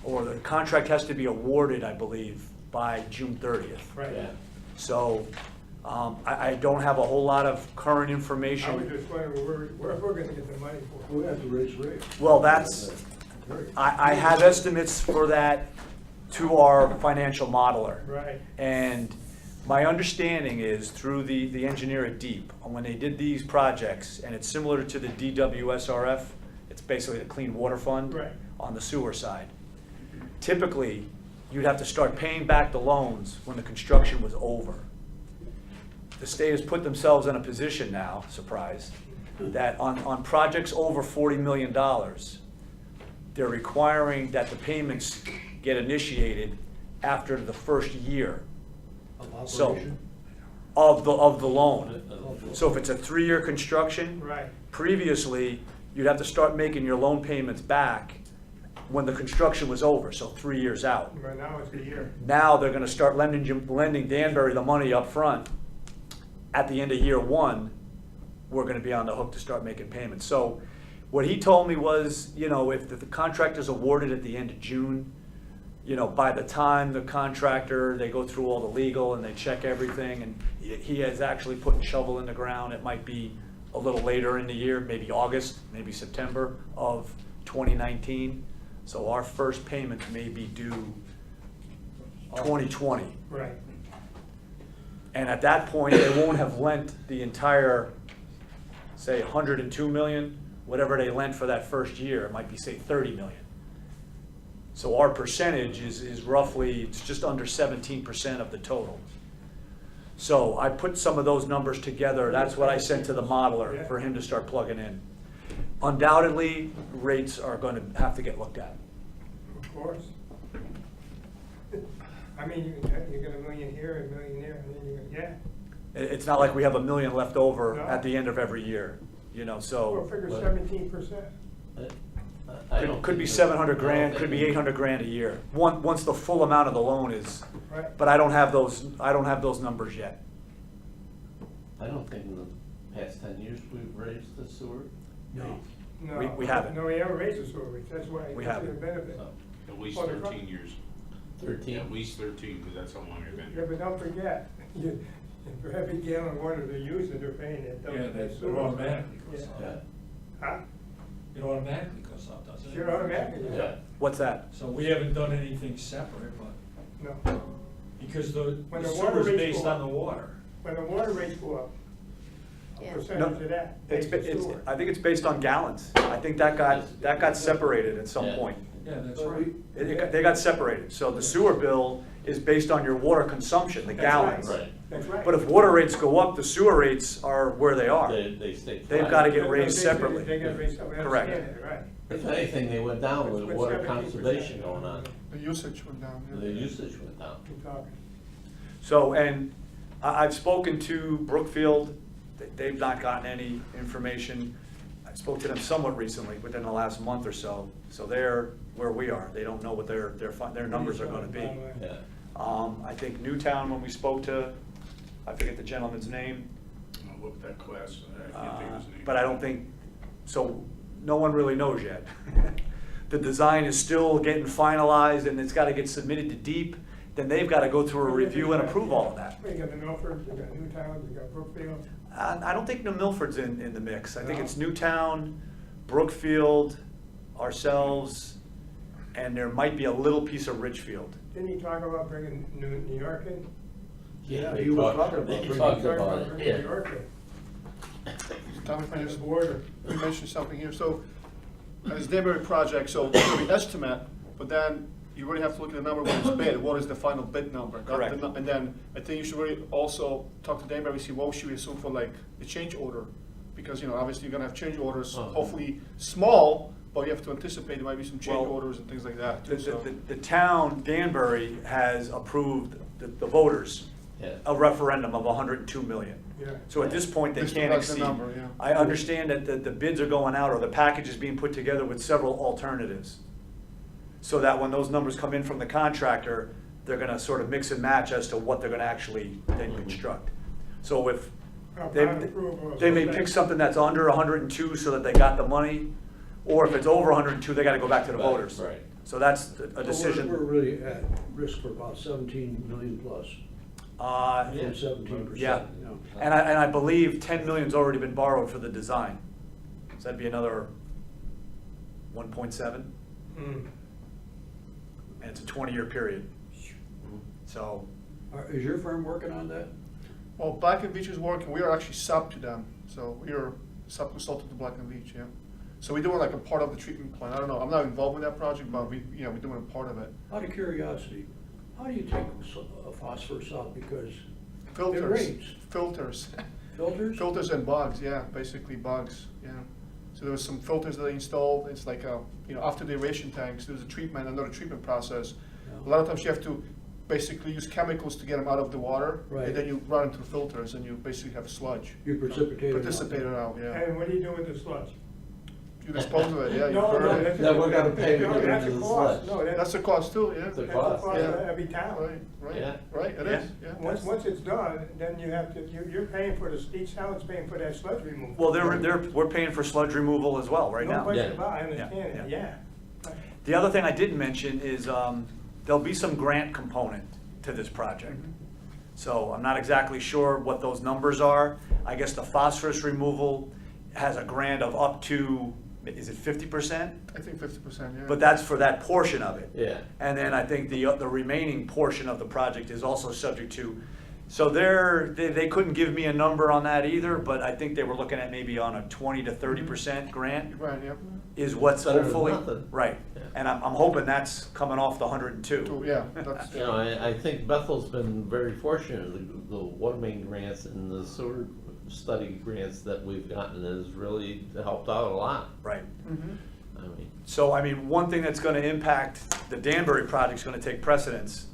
or the contract has to be awarded, I believe, by June 30th. Right. Yeah. So I don't have a whole lot of current I was information. just wondering where we're gonna get the money for. We have to raise rates. Well, I have estimates for that to our financial modeler. Right. And my understanding is through the engineer at Deep, when they did these projects, and it's similar to the DWSRF, it's basically the Clean Water Fund Right. on the sewer side. Typically, you'd have to start paying back the loans when the construction was over. The state has put themselves in a position now, surprise, that on projects over $40 million, they're requiring that the payments get initiated after the first year Of So- operation? of the loan. So if it's a 3-year construction, Right. previously, you'd have to start making your loan payments back when the construction was over, so 3 years out. But now it's a year. Now, they're gonna start lending Danbury the money up front. At the end of year 1, we're gonna be on the hook to start making payments. So what he told me was, if the contract is awarded at the end of June, by the time the contractor, they go through all the legal and they check everything, and he has actually put a shovel in the ground, it might be a little later in the year, maybe August, maybe September of 2019. So our first payment may be due 2020. Right. And at that point, they won't have lent the entire, say, 102 million, whatever they lent for that first year, it might be, say, 30 million. So our percentage is roughly, it's just under 17% of the total. So I put some of those numbers together, that's what I sent to the modeler for him to start plugging in. Undoubtedly, rates are gonna have to get looked at. Of course. I mean, you got $1 million here, $1 million there, and then you got, It's not like we have $1 million left over No. at the end of every year, so. well, figure 17%. Could be 700 grand, could be 800 grand a year, once the full amount of the loan is, Right. but I don't have those numbers yet. I don't think in the past 10 years we've raised the sewer. No. No. We haven't. No, we haven't raised the sewer rates, that's why. We that's haven't. the benefit. At least Well, the pro- 13 years. 13? At least 13, because that's how long I've been Yeah, here. but don't forget, for every gallon of water they use, they're paying it. Yeah, it automatically goes Yeah. up. Huh? It automatically goes up, doesn't it? Sure, automatically, yeah. What's that? So we haven't done anything separate, but, No. because the When the the water sewer's rates based go on up. the water. When the water rates go up, Yeah. a percentage of that It's, pays the it's, sewer. I think it's based on gallons. I think that got separated at some Yeah. point. Yeah, that's But right. They got separated, so the sewer bill is based on your water consumption, the That's gallons. Right. That's right. But if water rates go up, the sewer rates are where they are. They stay flat. They've gotta get They- raised they- separately. They gotta raise separately, I Correct. understand it, right. If anything, they went down with What's water 17%? conservation going on. The usage went down. yeah. The usage went down. Keep talking. So, and I've spoken to Brookfield, they've not gotten any information. I spoke to them somewhat recently, within the last month or so, so they're where we are. They don't know what their numbers are gonna be. Yeah. I think Newtown, when we spoke to, I forget the gentleman's name, I'll look at that class, I can't think of his name. but I don't think, so, no one really knows yet. The design is still getting finalized, and it's gotta get submitted to DEEP, then they've gotta go through a review and approve all of that. You got the Milford, you got Newtown, you got Brookfield. I don't think New Milford's in the mix. I think it's Newtown, Brookfield, ourselves, and there might be a little piece of Richfield. Didn't he talk about bringing New York in? Yeah, they he was talked- talking about they bringing- talked He talked about about it, bringing yeah. New York in. Tommy, if I On the just border. we mentioned something here, so, this Danbury project, so it's gonna be estimate, but then you really have to look at the number when it's bid, what is the final bid number? Not the Correct. And then, I think you should really also talk to Danbury, see what should we assume for like the change order? Because, obviously you're gonna have change orders, Uh-huh. hopefully small, but you have to anticipate there might be some change Well, orders and things like that The, too, so. the town, Danbury, has approved, the voters, Yeah. a referendum of 102 million. Yeah. So at this point, they This can't was the exceed. number, yeah. I understand that the bids are going out, or the package is being put together with several alternatives. So that when those numbers come in from the contractor, they're gonna sort of mix and match as to what they're gonna actually then construct. So if, they, Upon approval of they may the pick spec. something that's under 102 so that they got the money, or if it's over 102, they gotta go back to the Right, voters. right. So that's a But decision. We're really at risk for about 17 million plus, Yeah. from 17%. Yeah. you know. And I believe 10 million's already been borrowed for the design. So that'd be another 1.7, Mm. and it's a 20-year period. So, Is your firm working on that? Well, Black and Veatch is working, we are actually sub to them, so we are sub-consultant to Black and Veatch, yeah. So we're doing like a part of the treatment plan, I don't know, I'm not involved with that project, but we're doing a part of it. Out of curiosity, how do you take phosphorus out? Because it Filters, rains. filters. Filters? Filters and bugs, yeah, basically bugs, yeah. So there was some filters that they installed, it's like, after the aeration tanks, there's a treatment, another treatment process. A lot of times you have to basically use chemicals to get them out of the water. Right. And then you run them through filters and you basically have sludge. You precipitate it out. Participate it out, yeah. And what do you do with the sludge? You dispose of it, yeah, you No, burn no, it. that's. Yeah, we're gonna pay No, to get that's rid a of the cost. sludge. No, That's the cost too, yeah. It's a That's cost. the cost Yeah. of every town. Right, Yeah. right, it Yeah. is, yeah. Once it's done, then you have to, you're paying for this, each town's paying for that sludge removal. well, we're paying for sludge removal as well right No now. question Yeah. about it, I understand Yeah, it, yeah. yeah. The other thing I didn't mention is there'll be some grant component to this project. So I'm not exactly sure what those numbers are. I guess the phosphorus removal has a grant of up to, is it 50%? I think 50%, yeah. But that's for that portion of it. Yeah. And then I think the remaining portion of the project is also subject to, so they couldn't give me a number on that either, but I think they were looking at maybe on a 20 to 30% grant Right, yeah. is what's Better than hopefully, nothing. right. Yeah. And I'm hoping that's coming off the 102. Two, yeah, that's, I think Bethel's been very fortunate. The water main grants and the sewer study grants that we've gotten has really helped out a lot. Right. I mean, So, I mean, one thing that's gonna impact, the Danbury project's gonna take precedence.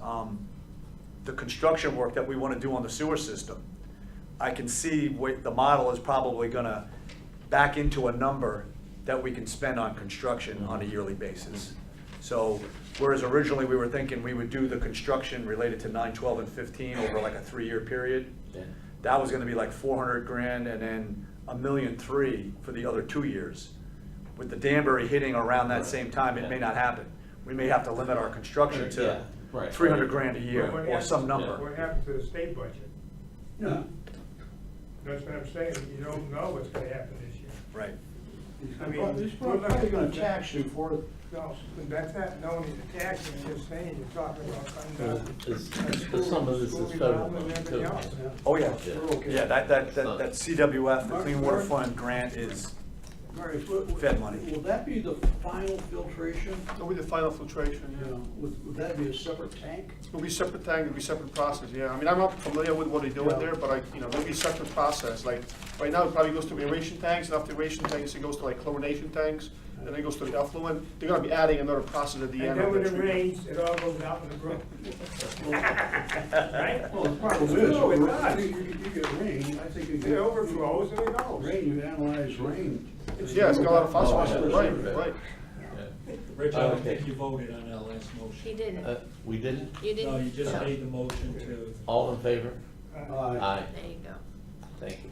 The construction work that we wanna do on the sewer system, I can see the model is probably gonna back into a number that we can spend on construction on a yearly basis. So, whereas originally we were thinking we would do the construction related to 9, 12, and 15 over like a 3-year period, yeah. that was gonna be like 400 grand and then $1.3 million for the other 2 years. With the Danbury hitting around that same time, it may not happen. We may have to limit our construction Yeah, to right. 300 grand a year What or happens- some number. What happens to the state budget? Yeah. That's what I'm saying, you don't know what's gonna happen this year. Right. I mean, He's probably gonna tax you for it. No, but that's not, no one is taxing, I'm just saying, you're talking about cutting down. But some of this School is federal revolving money and too. everything else. Oh, yeah. We're okay. Yeah, that CWF, the Clean Water Fund grant is Marius, what- Fed money. Will that be the final filtration? It'll be the final filtration, You yeah. know, would that be a separate tank? It'll be separate tank, it'll be separate process, yeah. I mean, I'm not familiar with what they do in Yeah. there, but it'll be a separate process. Like, right now, it probably goes to aeration tanks, and after aeration tanks, it goes to like chlorination tanks, and then it goes to the effluent. They're gonna be adding another process at the And end then of when the it treatment. rains, it all goes out in the brook. Right? Well, the problem No, it is, does. you get rain, I think you It get. overflows and it goes. Rain, you analyze rain. Yeah, it's got a lot of phosphorus, Oh, right, sure. right. Rich, I don't Okay. think you voted on that last He motion. didn't. We didn't? You didn't? No, you just No. made the motion to, All in favor? Aye. There you go. Thank you.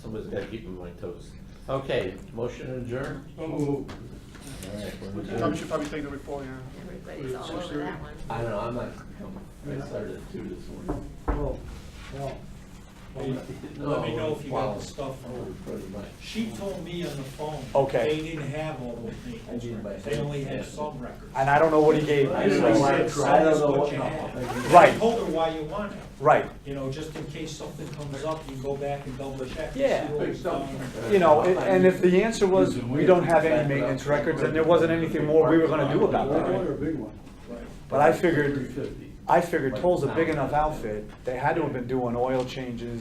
Somebody's gotta keep me on my toes. Okay, motion to adjourn? Oh, All right, we're Probably adjourned. should probably take the report, yeah. Everybody's all over that one. I don't know, I'm not, I started at 2 this morning. well, hey, let me know if you got the stuff from her. Pretty much. She told me on the phone. Okay. They didn't have all those maintenance records, they only had some records. And I don't know what he gave I me. said, so- "Send us what you had." Right. I told her why you want it, Right. you know, just in case something comes up, you can go back and double check. and Yeah. see what was done. You know, and if the answer was, we don't have any maintenance records, then there wasn't anything more we were gonna do about Little one or that. big one? But I figured, 350. Toll's a big enough outfit, they had to have been doing oil changes,